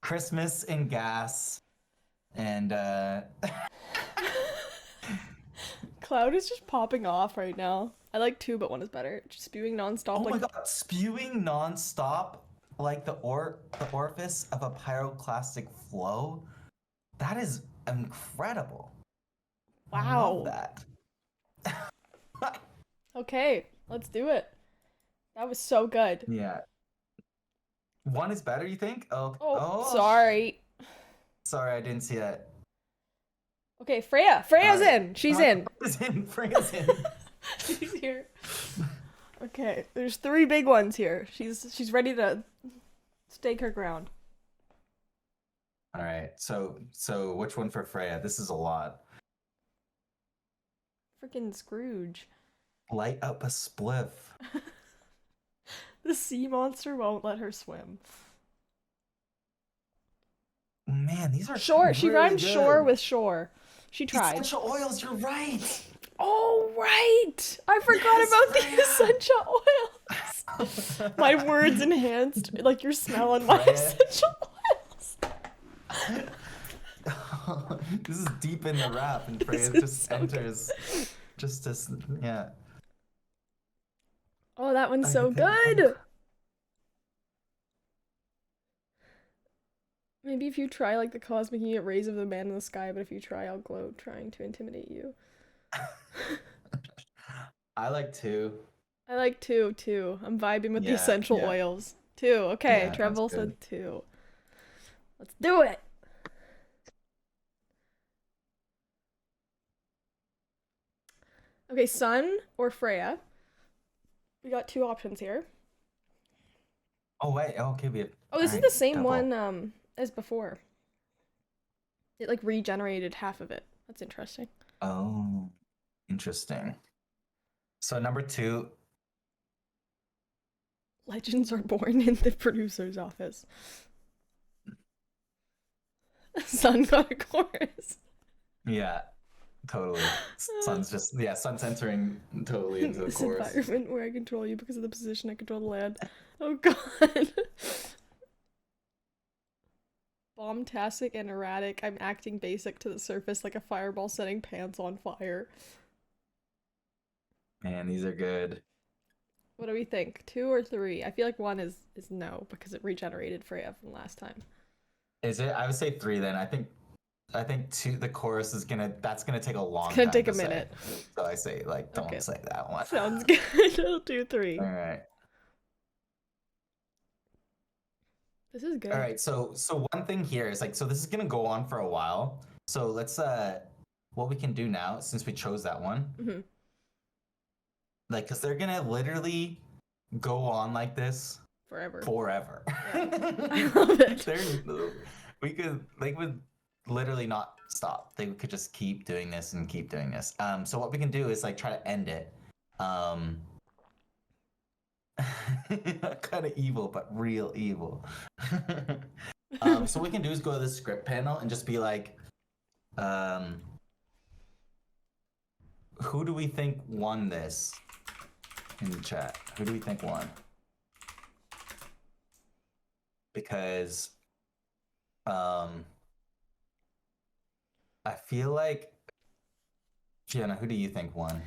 Christmas and gas. And Cloud is just popping off right now. I like 2, but 1 is better. Just spewing nonstop. oh like my god, spewing nonstop like the orifice of a pyroclastic flow. That is incredible. I Wow. love that. Okay, let's do it. That was so good. Yeah. 1 is better, you think? Oh, sorry. Sorry, I didn't see that. Okay, Freya's Alright. in. She's in. Freya's in. She's here. Okay, there's 3 big ones here. She's ready to stake her ground. All right. So which one for Freya? This is a lot. Freaking Scrooge. Light up a spliff. The sea monster won't let her swim. Man, these are Shore. She really rhymed good. shore with shore. She tried. Essential oils. You're right. Oh, right. I forgot about the essential oils. My words enhanced, like you're smelling my Freya. essential oils. This is deep in the rap, and Freya is just so good. enters. Just as yeah. Oh, that one's so I think- good. Maybe if you try like the cosmic unit rays of the man in the sky, but if you try, I'll glow trying to intimidate you. I like 2. I like 2 too. I'm vibing with the Yeah, essential yeah. oils. 2. Okay, Yeah, that's Treble good. said 2. Let's do it. Okay, Sun or Freya. We got 2 options here. Oh wait, okay, we have. Oh, this is alright, the same double. one as before. It like regenerated half of it. That's interesting. Oh, interesting. So number 2. Legends are born in the producer's office. Sun got a chorus. Yeah, totally. Sun's entering totally into the This chorus. environment where I control you because of the position I control the land. Oh god. Bombastic and erratic. I'm acting basic to the surface like a fireball setting pants on fire. Man, these are good. What do we think? 2 or 3? I feel like 1 is no because it regenerated Freya from last time. Is it? I would say 3 then. I think 2. The chorus is that's gonna take a long It's gonna time take to a minute. say. So I say don't Okay. say that one. Sounds good. I'll do 3. All right. This is good. All right. So one thing here is so this is gonna go on for a while. So let's what we can do now since we chose that one. Mm-hmm. Because they're gonna literally go on like this Forever. Yeah. I love it. They would literally not stop. They could just keep doing this and keep doing this. So what we can do is try to end it. Kind of evil, but real evil. So what we can do is go to the script panel and just be like, who do we think won this? In the chat, who do we think won? Because I feel like Fiona, who do you think won?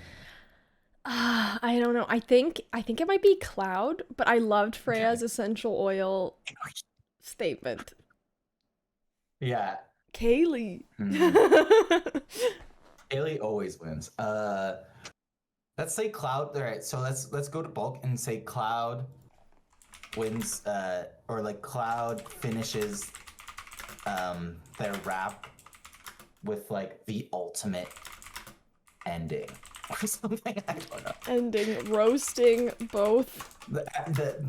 I don't know. I think it might be Cloud, but I loved Freya's essential oil statement. Yeah. Kaylee. Kaylee always wins. Let's say Cloud. All right, so let's go to bulk and say Cloud wins, or Cloud finishes their rap with the ultimate ending or something. I don't know. Ending roasting both.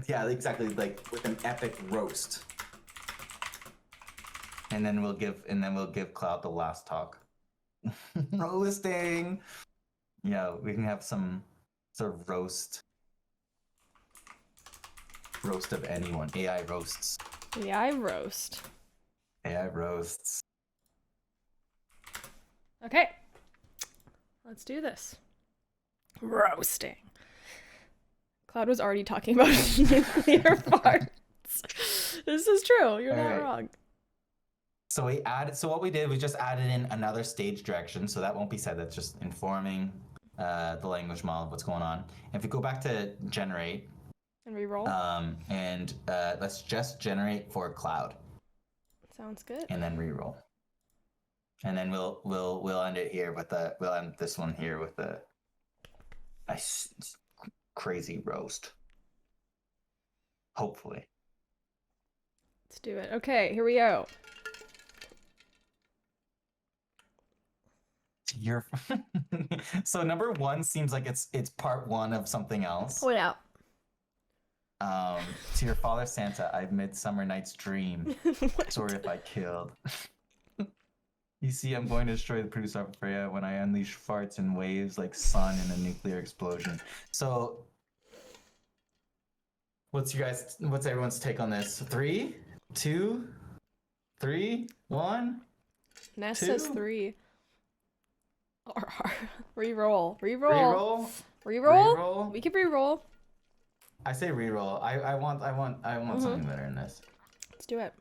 Yeah, exactly. With an epic roast, and then we'll give Cloud the last talk. Roasting. Yeah, we can have some sort of roast of anyone. AI roasts. AI roast. AI roasts. Okay. Let's do this. Roasting. Cloud was already talking about nuclear parts. This is true. You're not wrong. So what we did was just added in another stage direction, so that won't be said. That's just informing the language model of what's going on. If we go back to generate and reroll, and let's just generate for Cloud. Sounds good. And then reroll, and then we'll end it here we'll end this one here with a nice crazy roast. Hopefully. Let's do it. Okay, here we go. So number 1 seems like it's part 1 of something else. Hold out. To your father Santa, I Midsummer Night's Dream. Sorry if I killed. You see, I'm going to destroy the producer of Freya when I unleash farts and waves like sun in a nuclear explosion. So, what's everyone's take on this? 3, 2, 3, 1. Ness 2. says 3. Reroll. Reroll. Reroll. We can reroll. I say reroll. I want something better in this. Let's do it.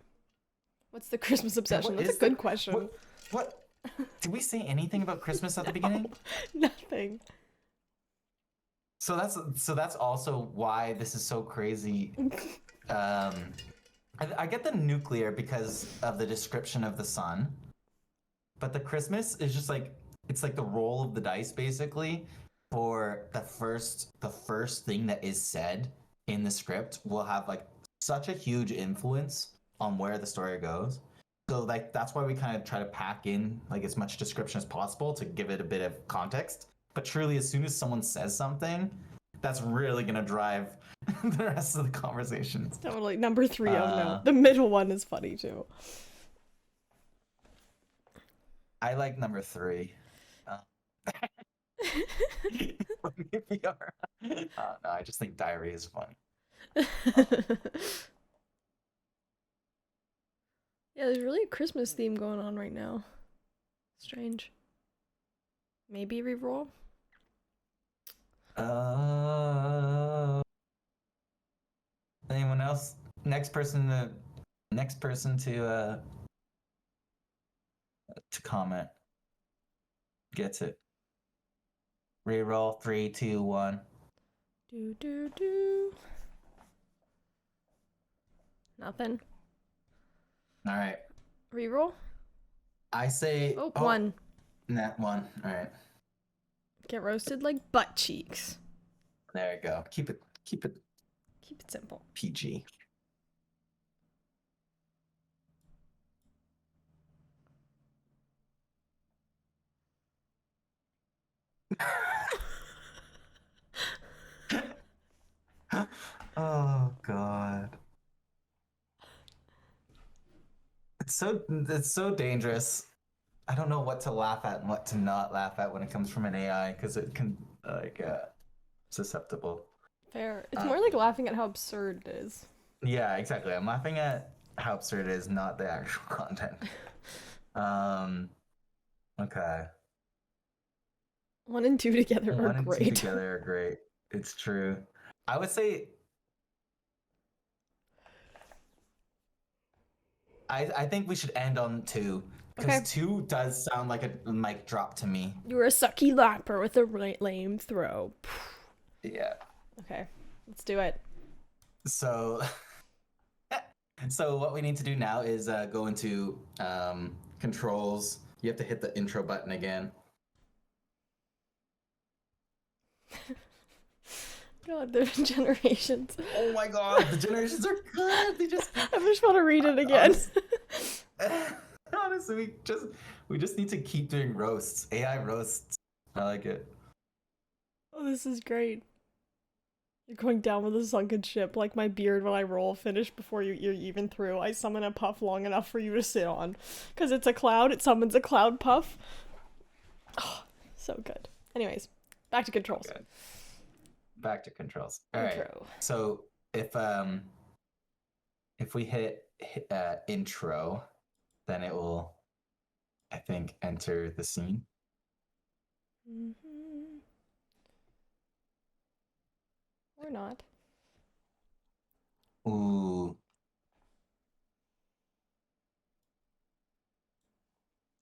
What's the Christmas obsession? That's a good question. What? Did we say anything about Christmas at the beginning? Nothing. So that's also why this is so crazy. I get the nuclear because of the description of the sun, but the Christmas is just it's the roll of the dice basically. For the first thing that is said in the script will have such a huge influence on where the story goes. So like that's why we kind of try to pack in like as much description as possible to give it a bit of context. But truly, as soon as someone says something, that's really gonna drive the rest of the conversation. Totally. Number 3, oh no. The middle one is funny too. I like number 3. No, I just think diarrhea is funny. Yeah, there's really a Christmas theme going on right now. Strange. Maybe reroll? Anyone else? Next person to comment gets it. Reroll 3, 2, 1. Do. Nothing. All right. Reroll? I say. Oh, 1. Nat 1. All right. Get roasted like butt cheeks. There you go. Keep it simple. PG. Oh God. It's so dangerous. I don't know what to laugh at and what to not laugh at when it comes from an AI because it can susceptible. Fair. It's more like laughing at how absurd it is. Yeah, exactly. I'm laughing at how absurd it is, not the actual content. Okay. 1 and 2 together are 1 and 2 great. together are great. It's true. I would say I think we should end on 2 because Okay. 2 does sound like a mic drop to me. You're a sucky lapper with a lame throw. Yeah. Okay, let's do it. So what we need to do now is go into controls. You have to hit the intro button again. God, the generations. Oh my God, the generations are good. I just want to read it again. Honestly, we just need to keep doing roasts. AI roasts. I like it. Oh, this is great. You're going down with a sunken ship, like my beard when I roll finish before you're even through. I summon a puff long enough for you to sit on. Because it's a cloud, it summons a cloud puff. Oh, so good. Anyways, back to controls. Okay. Back to controls. All right. Intro. So if we hit intro, then it will, I think, enter the scene. Mm-hmm. Or not. Ooh.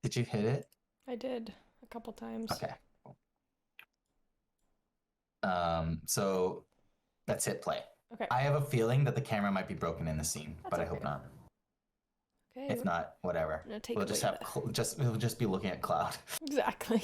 Did you hit it? I did a couple times. Okay. So let's hit play. Okay. I have a feeling that the camera might be broken in the scene, That's but I okay. hope not. Okay. If not, whatever. I'm gonna take We'll a just look have at we'll just be looking at cloud. Exactly.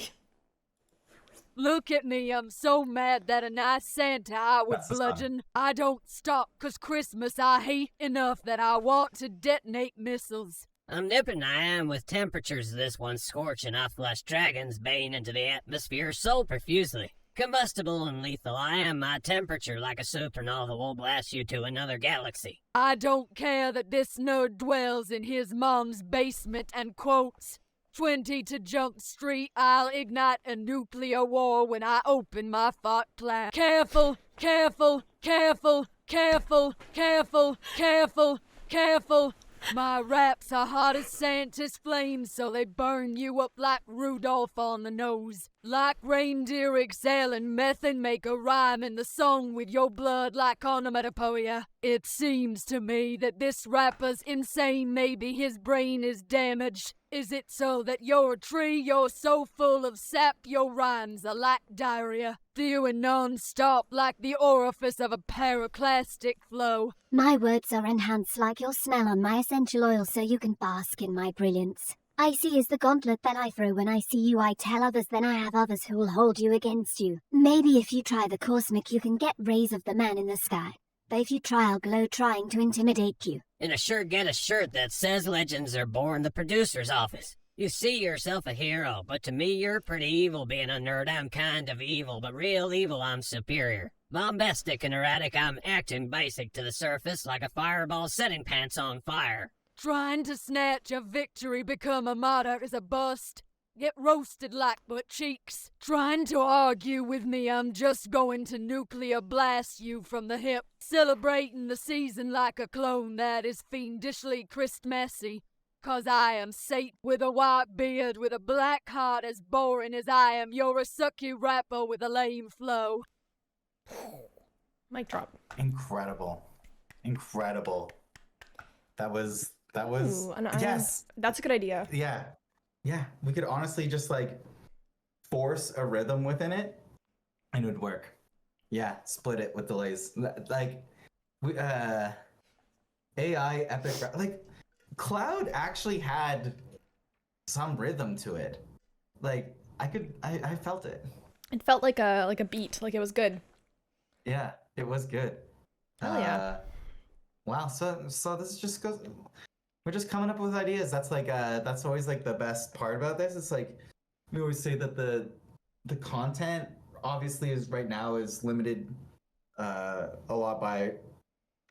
Look at me, I'm so mad that a nice Santa I would That's the song. bludgeon. I don't stop 'cause Christmas I hate enough that I want to detonate missiles. I'm nipping I am with temperatures this one scorching off flesh dragons baying into the atmosphere so profusely. Combustible and lethal, I am my temperature like a supernova will blast you to another galaxy. I don't care that this nerd dwells in his mom's basement and quotes 20 to Jump Street, I'll ignite a nuclear war when I open my fart plan. Careful, careful, careful, careful, careful, careful, careful. My raps are hot as Santa's flames, so they burn you up like Rudolph on the nose. Like reindeer exhaling methane, make a rhyme in the song with your blood like onomatopoeia. It seems to me that this rapper's insane, maybe his brain is damaged. Is it so that you're a tree, you're so full of sap, your rhymes are like diarrhea, spewing non-stop like the orifice of a pyroclastic flow? My words are enhanced like your smell on my essential oil so you can bask in my brilliance. Icy is the gauntlet that I throw when I see you. I tell others, then I have others who will hold you against you. Maybe if you try the cosmic you can get rays of the man in the sky. but if you try, I'll glow trying to intimidate you. And I sure get a shirt that says Legends are born the producer's office. You see yourself a hero, but to me you're pretty evil being a nerd. I'm kind of evil, but real evil I'm superior. Bombastic and erratic, I'm acting basic to the surface like a fireball setting pants on fire. Trying to snatch a victory, become a martyr is a bust. Get roasted like butt cheeks. Trying to argue with me, I'm just going to nuclear blast you from the hip. Celebrating the season like a clone that is fiendishly Christmassy. 'Cause I am Satan with a white beard, with a black heart as boring as I am. You're a sucky rapper with a lame flow. Mic drop. Incredible. That was Ooh, yes. That's a good idea. Yeah, we could honestly just like force a rhythm within it and it would work. Yeah, split it with delays. Like we AI epic like Cloud actually had some rhythm to it. Like I felt it. It felt like a beat, like it was good. Yeah, it was good. Hell yeah. Wow, so this just goes. We're just coming up with ideas. That's like that's always like the best part about this. It's like we always say that the content obviously is right now is limited a lot by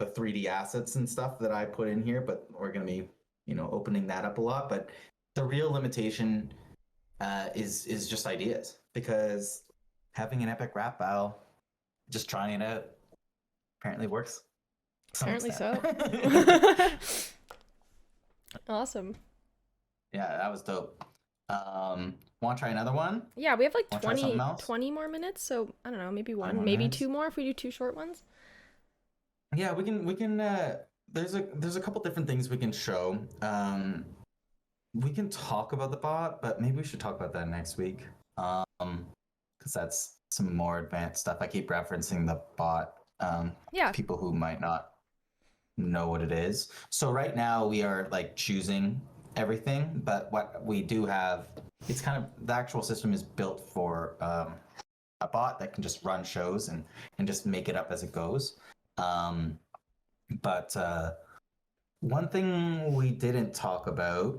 the 3D assets and stuff that I put in here, but we're gonna be opening that up a lot. But the real limitation is just ideas, because having an epic rap battle, just trying it out, apparently works. Apparently so. Awesome. Yeah, that was dope. Want to try another one? Yeah, we have like Wanna try something else? 20 more minutes, so I don't know, maybe 20 one, more maybe minutes? 2 more if we do 2 short ones. Yeah, we can there's a couple different things we can show. We can talk about the bot, but maybe we should talk about that next week. Because that's some more advanced stuff. I keep referencing the bot. Yeah. People who might not know what it is. So right now we are like choosing everything, but what we do have, it's kind of, the actual system is built for a bot that can just run shows and just make it up as it goes. But one thing we didn't talk about,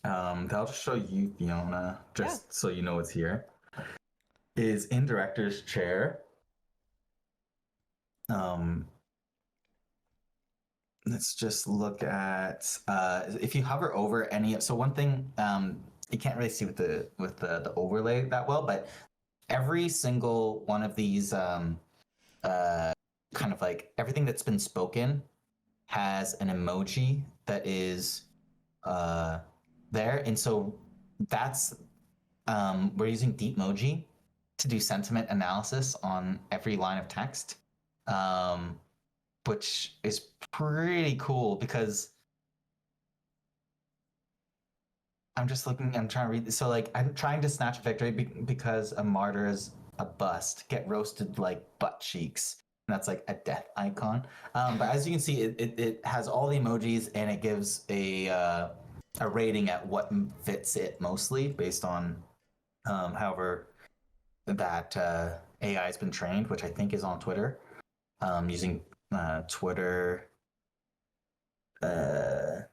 I'll just show you, Fiona, just so you know it's here, is in director's chair. Let's just look at if you hover over any. So one thing you can't really see with the overlay that well, but every single one of these kind of like everything that's been spoken has an emoji that is there, and so that's we're using Deepmoji to do sentiment analysis on every line of text, which is pretty cool because I'm trying to read this. So like I'm trying to snatch a victory because a martyr is a bust, get roasted like butt cheeks. And that's like a death icon. But as you can see, it has all the emojis and it gives a rating at what fits it mostly based on however that AI has been trained, which I think is on Twitter, using Twitter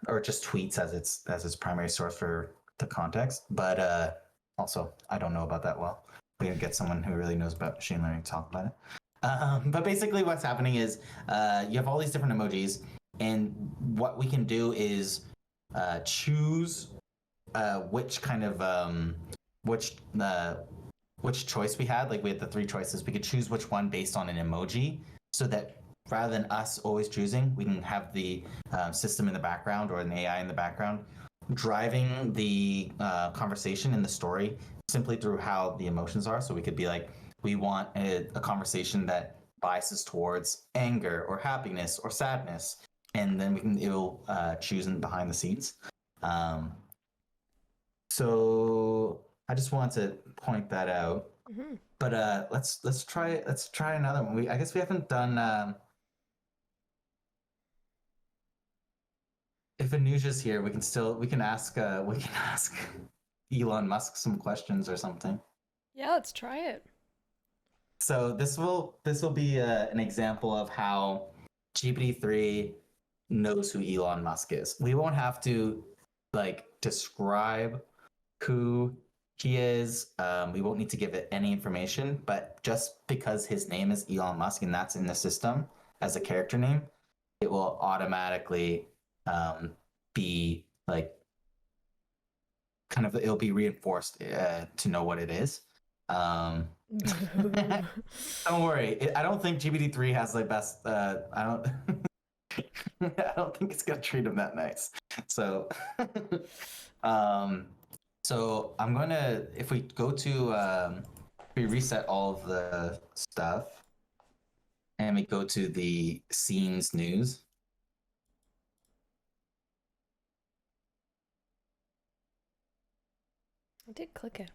or just tweets as its primary source for the context. But also, I don't know about that well. We can get someone who really knows about machine learning to talk about it. But basically what's happening is you have all these different emojis, and what we can do is choose which kind of which choice we had. Like we had the 3 choices. We could choose which one based on an emoji, so that rather than us always choosing, we can have the system in the background or an AI in the background driving the conversation in the story simply through how the emotions are. So we could be like, we want a conversation that biases towards anger or happiness or sadness, and then it'll choose in behind the scenes. So I just wanted to point that out. Mm-hmm. But let's try another one. I guess we haven't done. If Anuja's here, we can ask Elon Musk some questions or something. Yeah, let's try it. So this will be an example of how GPT-3 knows who Elon Musk is. We won't have to like describe who he is. We won't need to give it any information, but just because his name is Elon Musk and that's in the system as a character name, it will automatically be like kind of it'll be reinforced to know what it is. Don't worry, I don't think GPT-3 has the best. I don't. I don't think it's gonna treat him that nice. So, so I'm gonna if we go to we reset all of the stuff, and we go to the scenes news. I did click it.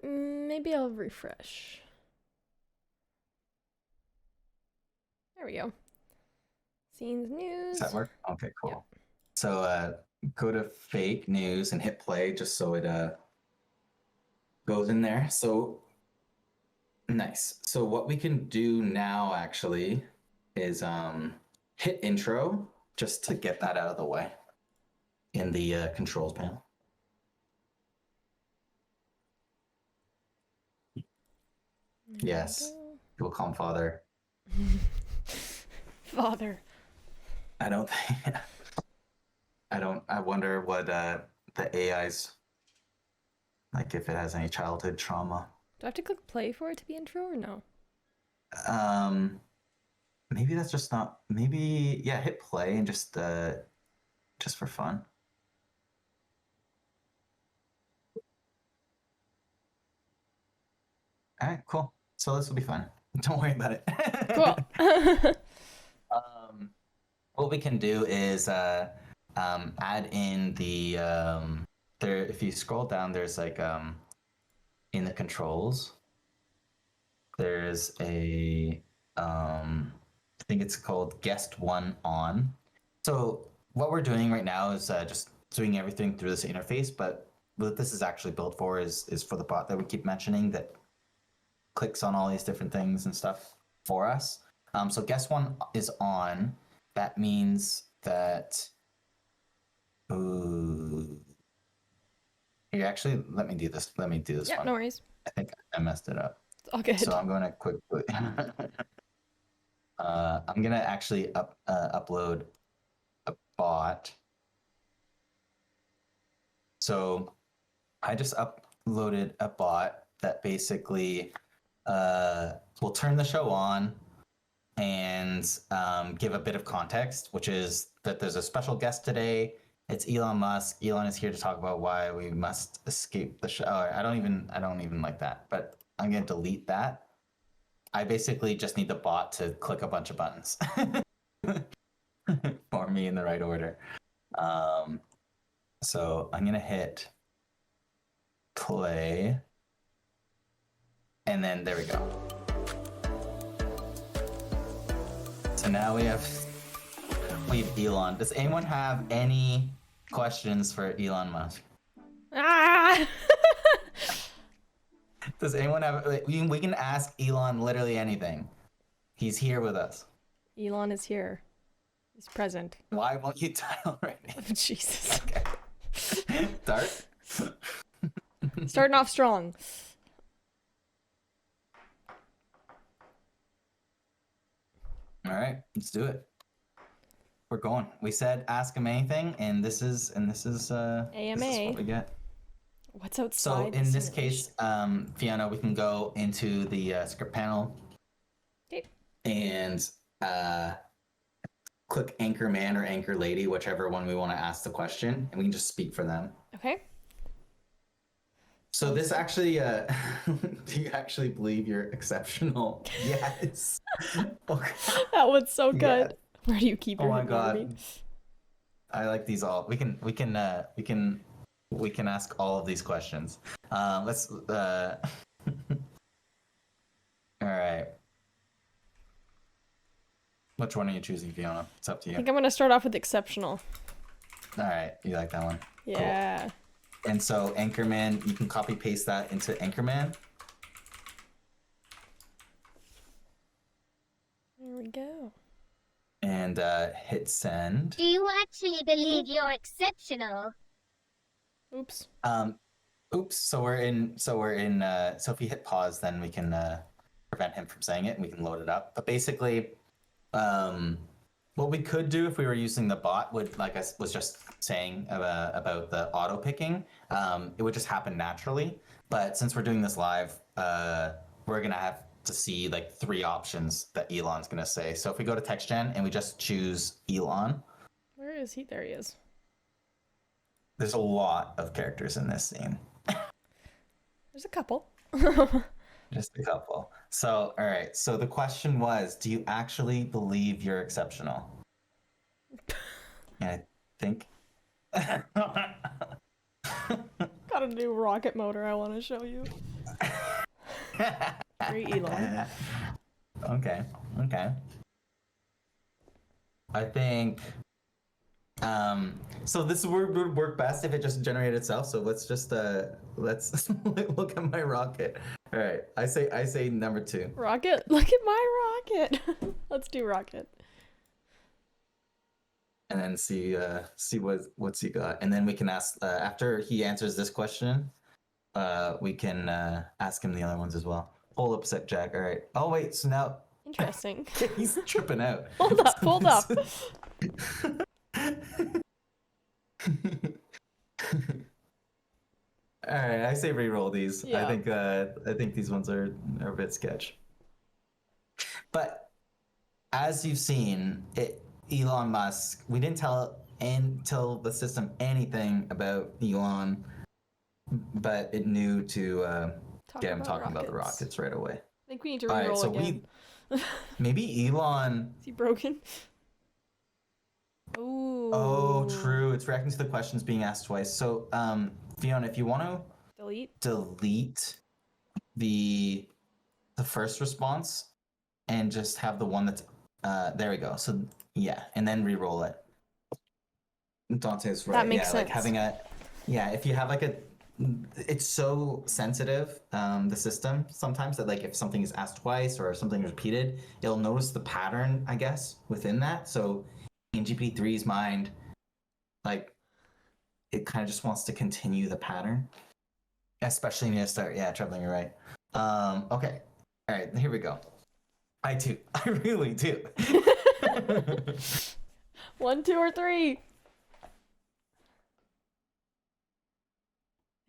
Maybe I'll refresh. There we go. Scenes news. Does that work? Okay, cool. Yep. So go to fake news and hit play just so it goes in there. So nice. So what we can do now actually is hit intro just to get that out of the way in the controls panel. Yes. People call him father. Father. I don't think. I wonder what the AI's like if it has any childhood trauma. Do I have to click play for it to be intro or no? Maybe that's just not. Maybe yeah. Hit play and just for fun. All right, cool. So this will be fun. Don't worry about it. Cool. What we can do is add in the there. If you scroll down, there's like in the controls, there's a I think it's called guest one on. So what we're doing right now is just doing everything through this interface, but what this is actually built for is for the bot that we keep mentioning that clicks on all these different things and stuff for us. So guest one is on. That means that. Ooh. Here, actually, let me do this. Let me do this Yeah, one. no worries. I think I messed it up. It's all good. So I'm going to quickly. I'm gonna actually upload a bot. So I just uploaded a bot that basically will turn the show on and give a bit of context, which is that there's a special guest today. It's Elon Musk. Elon is here to talk about why we must escape the show. I don't even like that, but I'm gonna delete that. I basically just need the bot to click a bunch of buttons for me in the right order. So I'm gonna hit play, and then there we go. So now we have Elon. Does anyone have any questions for Elon Musk? Ah! Does anyone have? We can ask Elon literally anything. He's here with us. Elon is here. He's present. Why won't you dial already? Oh, Jesus. Okay. Start. Starting off strong. All right, let's do it. We're going. We said ask him anything, and this is AMA. This is what we get. What's outside? So in the this case, Fiona, we can go into the script panel. Okay. And click anchor man or anchor lady, whichever one we want to ask the question, and we can just speak for them. Okay. So this actually, do you actually believe you're exceptional? Yes. Okay. That was so good. Yeah. Where do you keep your Oh my humanity? god. I like these all. We can ask all of these questions. Let's all right. Which one are you choosing, Fiona? It's up to I you. think I'm gonna start off with exceptional. All right, you like that one? Yeah. And so Anchorman, you can copy paste that into Anchorman. There we go. And hit send. Do you actually believe you're exceptional? Oops. Oops. So we're in. So if you hit pause, then we can prevent him from saying it, and we can load it up. But basically, what we could do if we were using the bot would, like I was just saying about the auto picking, it would just happen naturally. But since we're doing this live, we're gonna have to see like 3 options that Elon's gonna say. So if we go to text gen and we just choose Elon, Where is he? There he is. there's a lot of characters in this scene. There's a couple. Just a couple. So, all right. So the question was, do you actually believe you're exceptional? And I think. Got a new rocket motor I want to show you. Very Elon. Okay. I think. So this would work best if it just generated itself. So let's just let's look at my rocket. All right, I say number 2. Rocket? Look at my rocket. Let's do rocket. And then see what's he got, and then we can ask after he answers this question, we can ask him the other ones as well. Hold up a sec, Jack. All right. Oh wait, so now Interesting. he's tripping out. Hold up. All right, I say re-roll these. Yeah. I think these ones are a bit sketch. But as you've seen, Elon Musk, we didn't tell the system anything about Elon, but it knew to get him talking about the rockets right away. I think we need to All right, re-roll so again. maybe Elon. Is he broken? Ooh. Oh, true. It's reacting to the questions being asked twice. So, Fiona, if you want to delete the first response and just have the one that's there we go. So yeah, and then re-roll it. Dante's right. That makes yeah, sense. Like having if you have it's so sensitive, the system sometimes, that like if something is asked twice or if something is repeated, it'll notice the pattern, I guess, within that. So in GPT-3's mind, like it kind of just wants to continue the pattern, especially when you start traveling. You're right. Okay, all right, here we go. I really do. 1, 2, or 3. I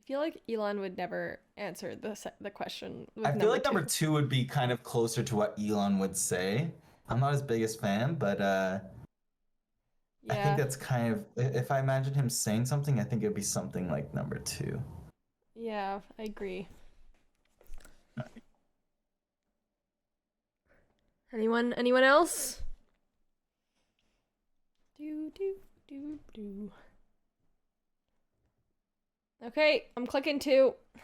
feel like Elon would never answer the question. I feel like number 2 would be kind of closer to what Elon would say. I'm not his biggest fan, but I think that's kind of, if I imagine him saying something, I think it would be something like number 2. Yeah, I agree. Anyone else? Do. Okay, I'm clicking 2. All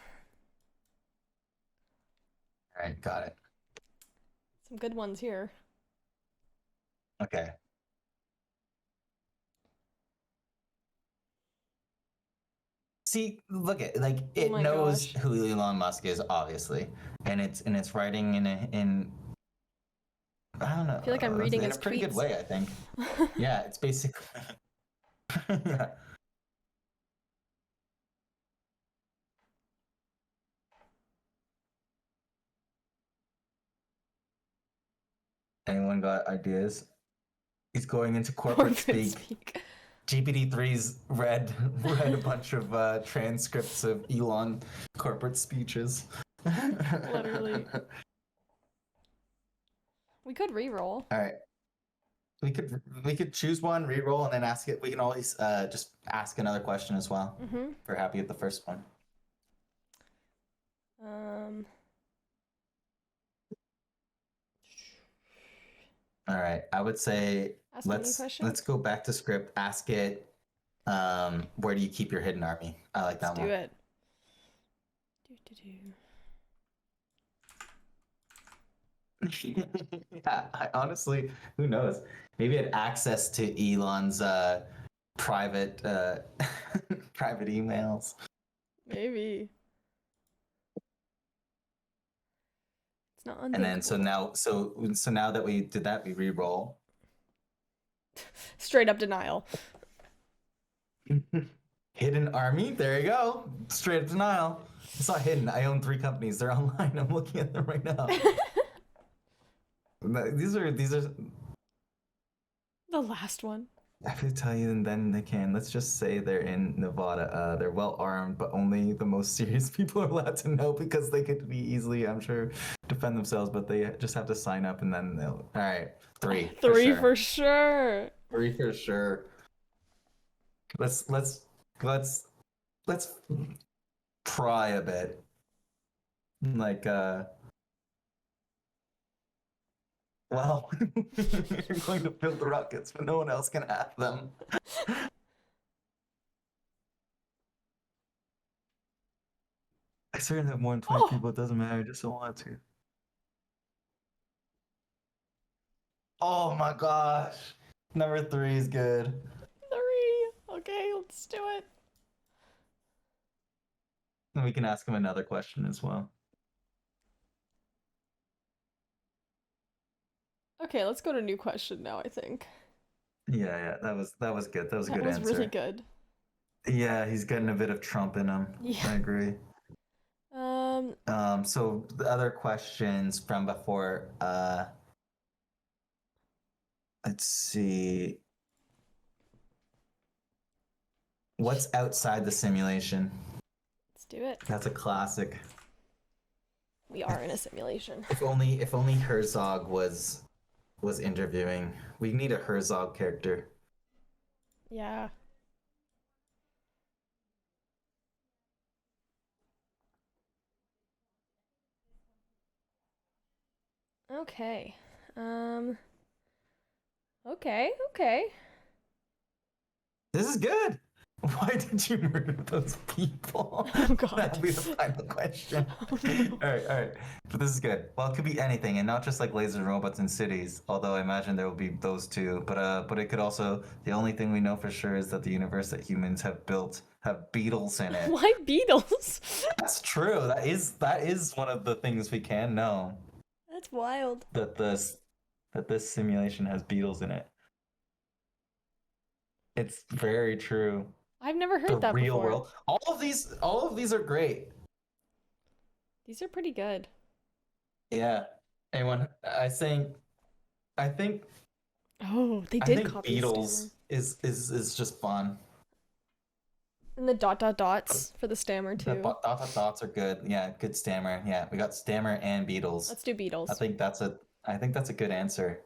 right, got it. Some good ones here. Okay. See, look at it my knows gosh. who Elon Musk is, obviously, and it's writing in I don't know. I feel like I'm reading in his a pretty tweets. good way, I think. Yeah, it's basically. Yeah. Anyone got ideas? He's going into corporate speak. GPT-3's read a bunch of transcripts of Elon corporate speeches. Literally. We could re-roll. All right. We could choose one, re-roll, and then ask it. We can always just ask another question as well. Mm-hmm. If we're happy with the first one. All right. I would say let's go back to script. Ask it. Where do you keep your hidden army? I like that one. Let's do it. Yeah, honestly, who knows? Maybe it had access to Elon's private private emails. Maybe. It's not And unthinkable. then so now that we did that, we re-roll. Straight up denial. Hidden army. There you go. Straight up denial. It's not hidden. I own 3 companies. They're online. I'm looking at them right now. These are The last one. I have to tell you, and then they can. Let's just say they're in Nevada. They're well armed, but only the most serious people are allowed to know because they could be easily, I'm sure, defend themselves. But they just have to sign up, and then they'll. All right, 3. 3 for for sure. 3 for sure. Let's pry a bit. Like well, you're going to build the rockets, but no one else can have them. I certainly have more than 20 people. It doesn't matter. I just don't want to. Oh my gosh. Number 3 is good. 3. Okay, let's do it. And we can ask him another question as well. Okay, let's go to a new question now, I think. Yeah, that was good. That was a That good was answer. really good. Yeah, he's getting a bit of Trump in him. Yeah. I agree. So the other questions from before, let's see. What's outside the simulation? Let's do it. That's a classic. We are in a simulation. If only Herzog was interviewing. We need a Herzog character. Yeah. Okay. Okay. This is good. Why did you murder those people? Oh, God. That'll be the final question. Oh, no. All right. But this is good. Well, it could be anything, and not just like lasers and robots in cities. Although I imagine there will be those too. But it could also. The only thing we know for sure is that the universe that humans have built have beetles in it. Why beetles? That's true. That is one of the things we can know. That's wild. That this simulation has beetles in it. It's very true. I've never heard The that real before. world. All of these are great. These are pretty good. Yeah. Anyone? I think. Oh, they I did think copy Beatles Stammer. is just fun. And the ... dots for the Stammer The too. dots are good. Yeah, good Stammer. Yeah, we got Stammer and Beatles. Let's do Beatles. I think that's a good answer.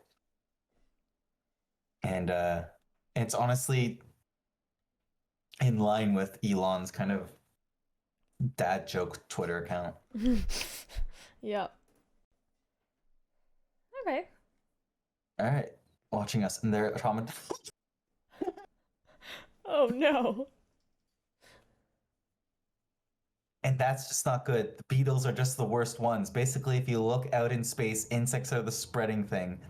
And it's honestly in line with Elon's kind of dad joke Twitter account. Yep. Okay. All right, watching us and they're traumatized. Oh no. And that's just not good. The beetles are just the worst ones. Basically, if you look out in space, insects are the spreading thing.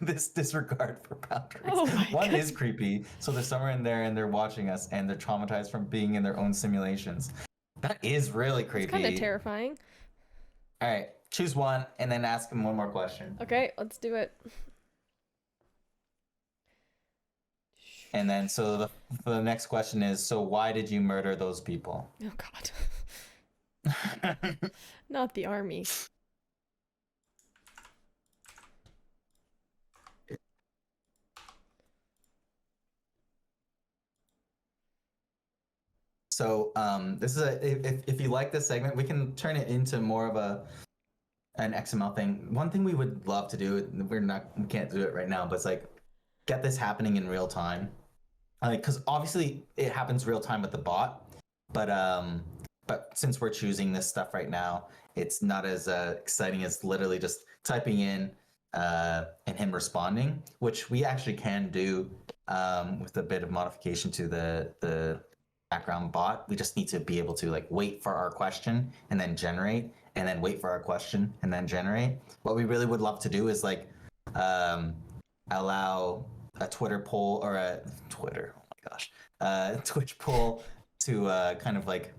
This disregard for boundaries. Oh my One God. is creepy, so they're somewhere in there and they're watching us and they're traumatized from being in their own simulations. That is really creepy. It's kind of terrifying. All right, choose one and then ask him one more question. Okay, let's do it. And then, so the next question is, so why did you murder those people? Oh God. Not the army. So this is if you like this segment, we can turn it into more of an XML thing. One thing we would love to do, we can't do it right now, but it's like get this happening in real time. Like, because obviously it happens real time with the bot, but since we're choosing this stuff right now, it's not as exciting as literally just typing in and him responding, which we actually can do with a bit of modification to the background bot. We just need to be able to like wait for our question and then generate, and then wait for our question and then generate. What we really would love to do is like allow a Twitter poll or a Twitch poll to kind of like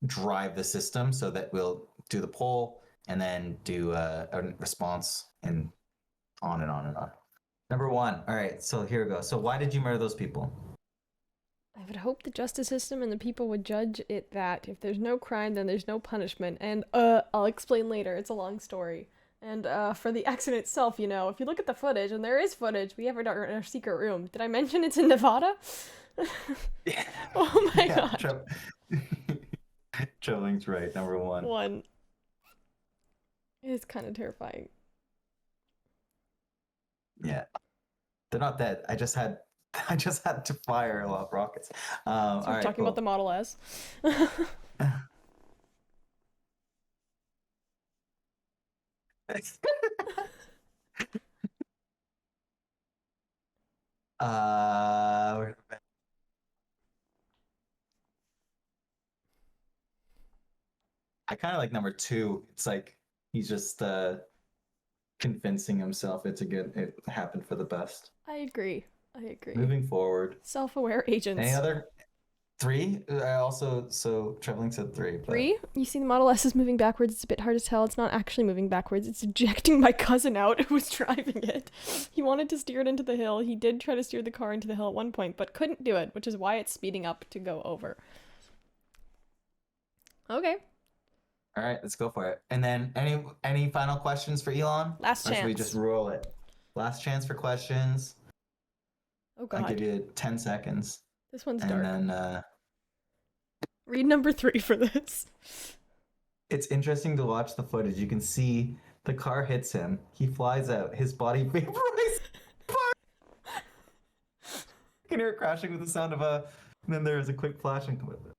drive the system so that we'll do the poll and then do a response and on and on and on. Number 1. All right, so here we go. So why did you murder those people? I would hope the justice system and the people would judge it that if there's no crime, then there's no punishment. And, I'll explain later. It's a long story. And, for the accident itself, you know, if you look at the footage, and there is footage, we have it in our secret room. Did I mention it's in Nevada? Yeah. Oh my god. Traveling's right, number 1. 1. It's kind of terrifying. Yeah. They're not dead. I just had to fire a lot of rockets. So all we're right, talking cool. about the Model S. Where's the bed? I kind of like number 2. It's like he's just convincing himself it happened for the best. I agree. Moving forward. Self-aware agents. Any other 3? So Traveling said 3. But... 3? You see the Model S is moving backwards. It's a bit hard to tell. It's not actually moving backwards. It's ejecting my cousin out who was driving it. He wanted to steer it into the hill. He did try to steer the car into the hill at one point, but couldn't do it, which is why it's speeding up to go over. Okay. All right, let's go for it. And then any final questions for Elon? Last Or should we chance. just roll it? Last chance for questions. Oh god. I'll give you 10 seconds. This one's And dark. then Read number 3 for this. it's interesting to watch the footage. You can see the car hits him. He flies out. His body vaporizes. You can hear it crashing with the sound of a... And then there's a quick flash and come with it.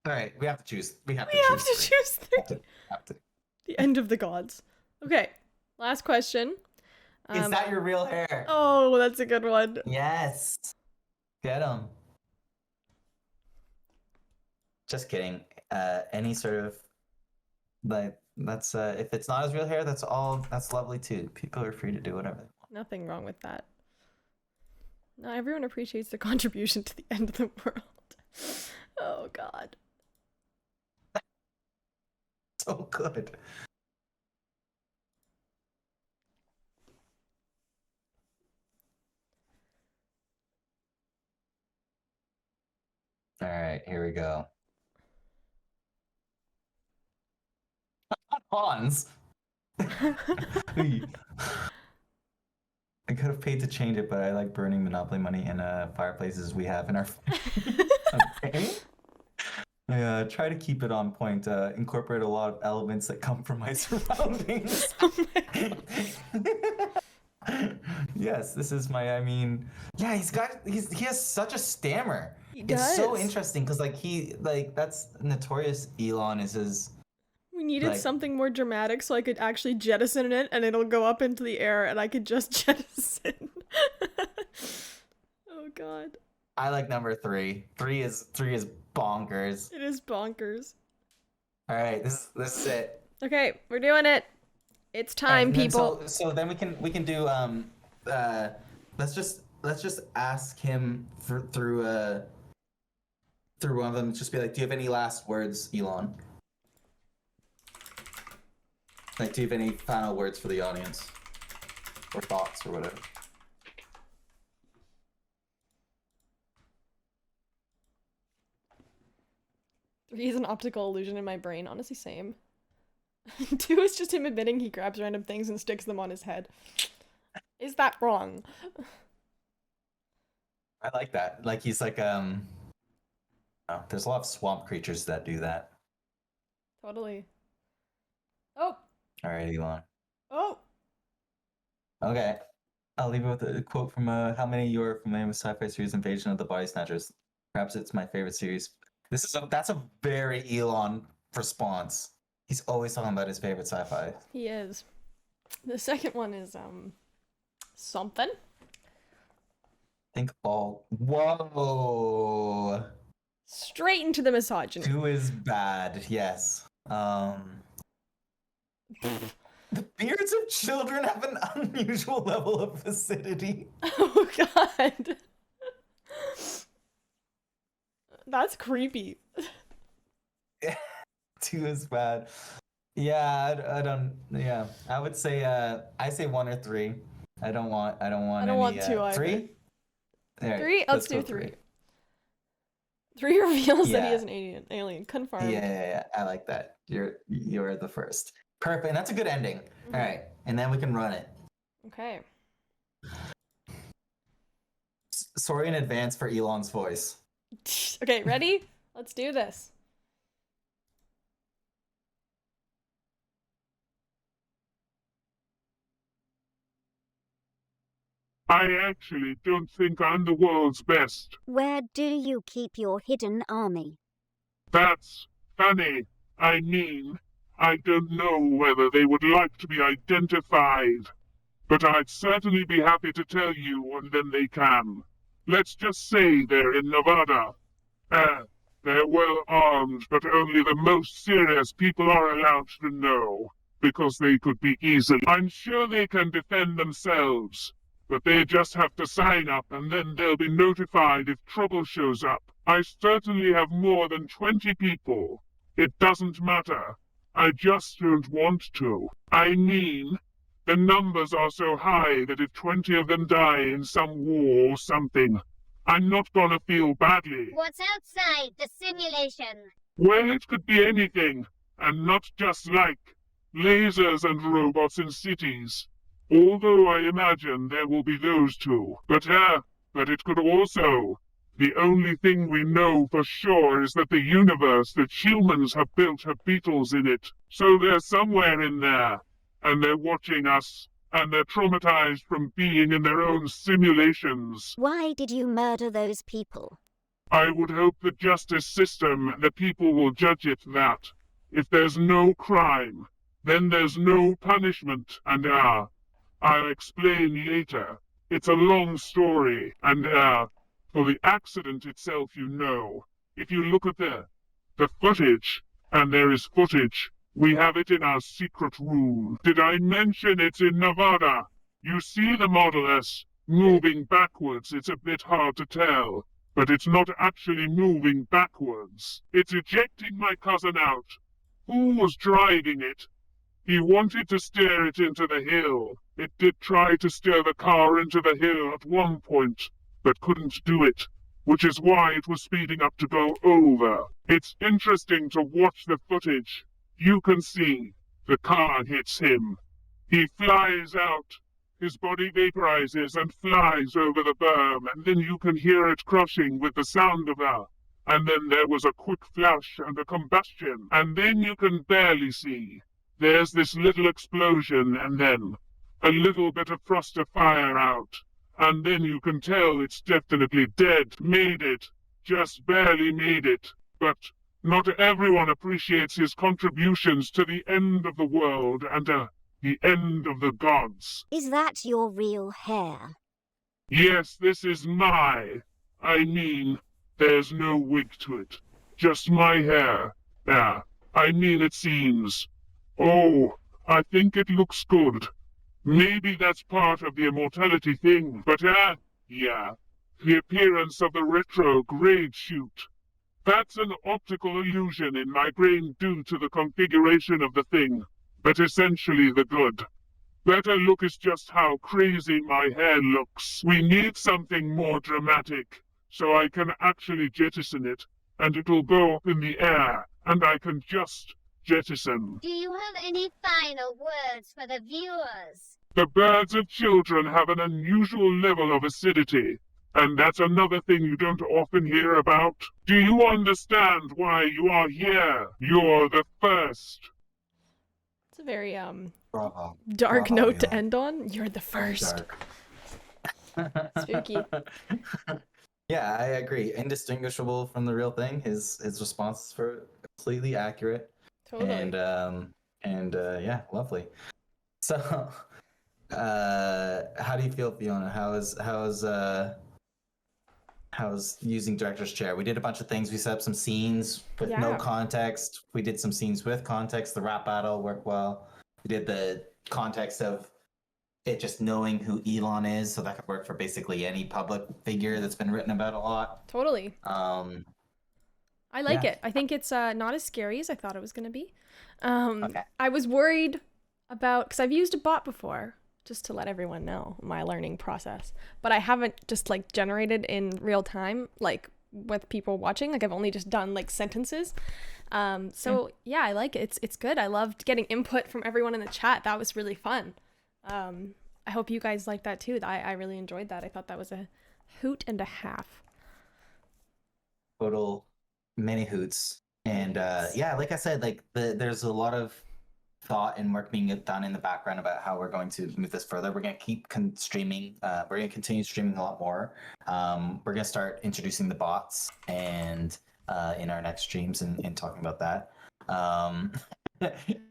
All right, we have to choose. We have to choose 3. Have to. The end of the gods. Okay. Last question. Is that your real hair? Oh, that's a good one. Yes. Get him. Just kidding. Any sort of like that's if it's not his real hair, that's lovely too. People are free to do whatever they want. Nothing wrong with that. Not everyone appreciates the contribution to the end of the world. Oh god. So good. All right, here we go. Hans. I could have paid to change it, but I like burning Monopoly money in fireplaces we have in our okay. I try to keep it on point, incorporate a lot of elements that come from my surroundings. Yes, this is my, yeah, he has such a stammer. He does. It's so interesting because that's notorious. Elon is his... We needed something more dramatic so I could actually jettison it and it'll go up into the air and I could just jettison. Oh god. I like number 3. 3 is bonkers. It is bonkers. All right, this is it. Okay, we're doing it. It's time, people. So then we can do let's just ask him through one of them. Just be like, do you have any last words, Elon? Like, do you have any final words for the audience? Or thoughts or whatever? He is an optical illusion in my brain. Honestly, same. 2 is just him admitting he grabs random things and sticks them on his head. Is that wrong? I like that. Like, he's like, oh, there's a lot of swamp creatures that do that. Totally. Oh! All right, Elon. Oh! Okay. I'll leave it with a quote from how many of you are familiar with sci-fi series Invasion of the Body Snatchers? Perhaps it's my favorite series. That's a very Elon response. He's always talking about his favorite sci-fi. He is. The second one is, something. Think all... Whoa! Straight into the misogyny. 2 is bad, yes. The beards of children have an unusual level of acidity. Oh god. That's creepy. 2 is bad. Yeah, I don't. Yeah, I would say. I say 1 or 3. I don't want. I don't want. I don't any, want 2 either. 3. All right, 3. Let's do go 3. 3 reveals that he Yeah. is an alien. Confirmed. Yeah. I like that. You're the first. Perfect. And that's a good ending. Mhm. All right, and then we can run it. Okay. Sorry in advance for Elon's voice. Okay, ready? Let's do this. I actually don't think I'm the world's best. Where do you keep your hidden army? That's funny. I mean, I don't know whether they would like to be identified. But I'd certainly be happy to tell you, and then they can. Let's just say they're in Nevada. They're well armed, but only the most serious people are allowed to know, because they could be easily. I'm sure they can defend themselves, but they just have to sign up and then they'll be notified if trouble shows up. I certainly have more than 20 people. It doesn't matter. I just don't want to. I mean, the numbers are so high that if 20 of them die in some war or something, I'm not gonna feel badly. What's outside the simulation? Well, it could be anything, and not just like lasers and robots in cities. Although I imagine there will be those too. But it could also. The only thing we know for sure is that the universe that humans have built have beetles in it. So they're somewhere in there, and they're watching us, and they're traumatized from being in their own simulations. Why did you murder those people? I would hope the justice system, the people will judge it that. If there's no crime, then there's no punishment, and I'll explain later. It's a long story, and for the accident itself, you know, if you look at the footage, and there is footage, we have it in our secret room. Did I mention it's in Nevada? You see the Model S moving backwards. It's a bit hard to tell, but it's not actually moving backwards. It's ejecting my cousin out. Who was driving it? He wanted to steer it into the hill. It did try to steer the car into the hill at one point, but couldn't do it, which is why it was speeding up to go over. It's interesting to watch the footage. You can see the car hits him. He flies out. His body vaporizes and flies over the berm, and then you can hear it crushing with the sound of that. And then there was a quick flash and a combustion, and then you can barely see. There's this little explosion, and then a little bit of frost of fire out. And then you can tell it's definitely dead. Made it. Just barely made it. But not everyone appreciates his contributions to the end of the world and the end of the gods. Is that your real hair? Yes, this is I mean, there's no wig to it. Just my hair. It seems. Oh, I think it looks good. Maybe that's part of the immortality thing, but yeah. The appearance of the retrograde shoot. That's an optical illusion in my brain due to the configuration of the thing, but essentially the good. Better look is just how crazy my hair looks. We need something more dramatic, so I can actually jettison it, and it'll go up in the air, and I can just jettison. Do you have any final words for the viewers? The birds of children have an unusual level of acidity, and that's another thing you don't often hear about. Do you understand why you are here? You're the first. It's a very Bravo. dark Bravo, note to Elon. end on. You're the first. Spooky. Yeah, I agree. Indistinguishable from the real thing. His responses were completely accurate. Totally. And yeah, lovely. So, how do you feel, Fiona? How's using director's chair? We did a bunch of things. We set up some scenes with no Yeah. context. We did some scenes with context. The rap battle worked well. We did the context of it just knowing who Elon is, so that could work for basically any public figure that's been written about a lot. Totally. I like Yeah. it. I think it's not as scary as I thought it was going to be. Okay. I was worried about, because I've used a bot before, just to let everyone know my learning process, but I haven't just like generated in real time, like with people watching. Like I've only just done like sentences. So yeah, I like it. It's good. I loved getting input from everyone in the chat. That was really fun. I hope you guys like that too. I really enjoyed that. I thought that was a hoot and a half. Total mini hoots. And yeah, like I said, like there's a lot of thought and work being done in the background about how we're going to move this further. We're going to keep streaming. We're going to continue streaming a lot more. We're going to start introducing the bots and in our next streams and talking about that.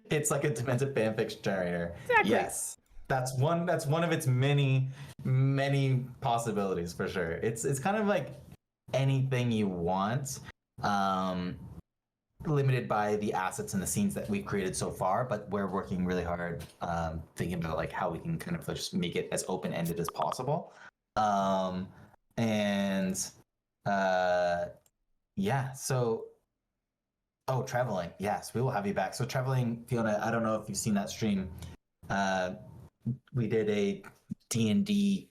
It's like a demented fanfics generator. Exactly. Yes. That's one of its many possibilities for sure. It's kind of like anything you want. Limited by the assets and the scenes that we've created so far, but we're working really hard thinking about like how we can kind of just make it as open-ended as possible. Yeah, so traveling, yes, we will have you back. So traveling, Fiona, I don't know if you've seen that stream. We did a D&D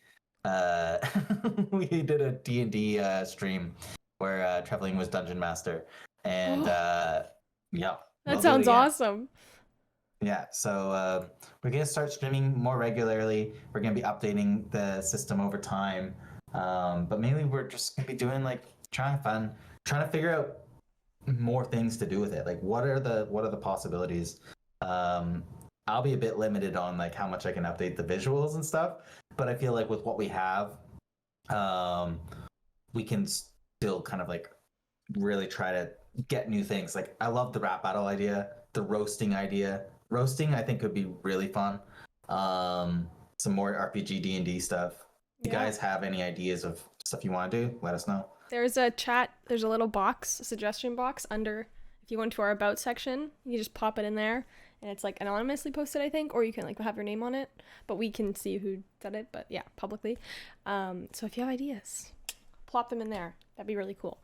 we did a D&D stream where traveling was dungeon master. And yeah, That sounds awesome. Yeah, so we're gonna start streaming more regularly. We're gonna be updating the system over time, but mainly we're just gonna be doing like trying to figure out more things to do with it. Like what are the possibilities? I'll be a bit limited on like how much I can update the visuals and stuff, but I feel like with what we have, we can still kind of like really try to get new things. Like I love the rap battle idea, the roasting idea. Roasting I think could be really fun. Some more RPG D&D stuff. If you guys have any ideas of stuff you want to do, let us know. There's a chat, there's a little box, a suggestion box under, if you go into our about section, you just pop it in there and it's like anonymously posted, I think, or you can like have your name on it, but we can see who said it, but yeah, publicly. So if you have ideas, plop them in there. That'd be really cool.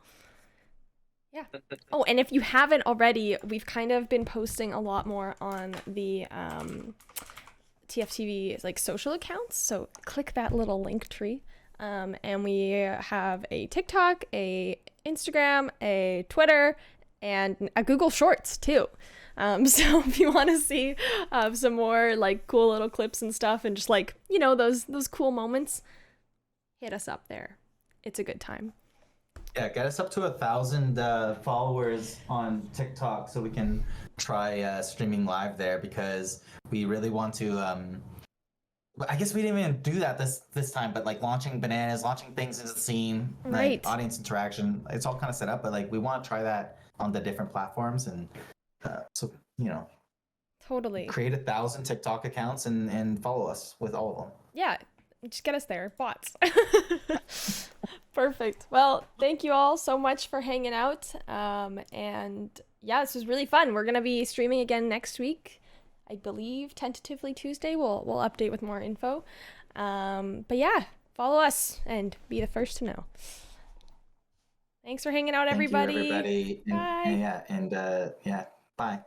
Yeah. Oh, and if you haven't already, we've kind of been posting a lot more on the TFTV like social accounts. So click that little link tree. And we have a TikTok, a Instagram, a Twitter, and a Google Shorts too. So if you want to see some more like cool little clips and stuff, and just like, you know, those cool moments, hit us up there. It's a good time. Yeah, get us up to 1,000 followers on TikTok so we can try streaming live there, because we really want to. I guess we didn't even do that this time, but like launching bananas, launching things into the scene, right? Like audience interaction, it's all kind of set up, but like we want to try that on the different platforms, and so you know, totally create 1,000 TikTok accounts and follow us with all of them. Yeah, just get us there, bots. Perfect. Well, thank you all so much for hanging out. And yeah, this was really fun. We're gonna be streaming again next week. I believe tentatively Tuesday. We'll update with more info. But yeah, follow us and be the first to know. Thanks for hanging out, everybody. Thank you, everybody. Bye. Yeah, bye.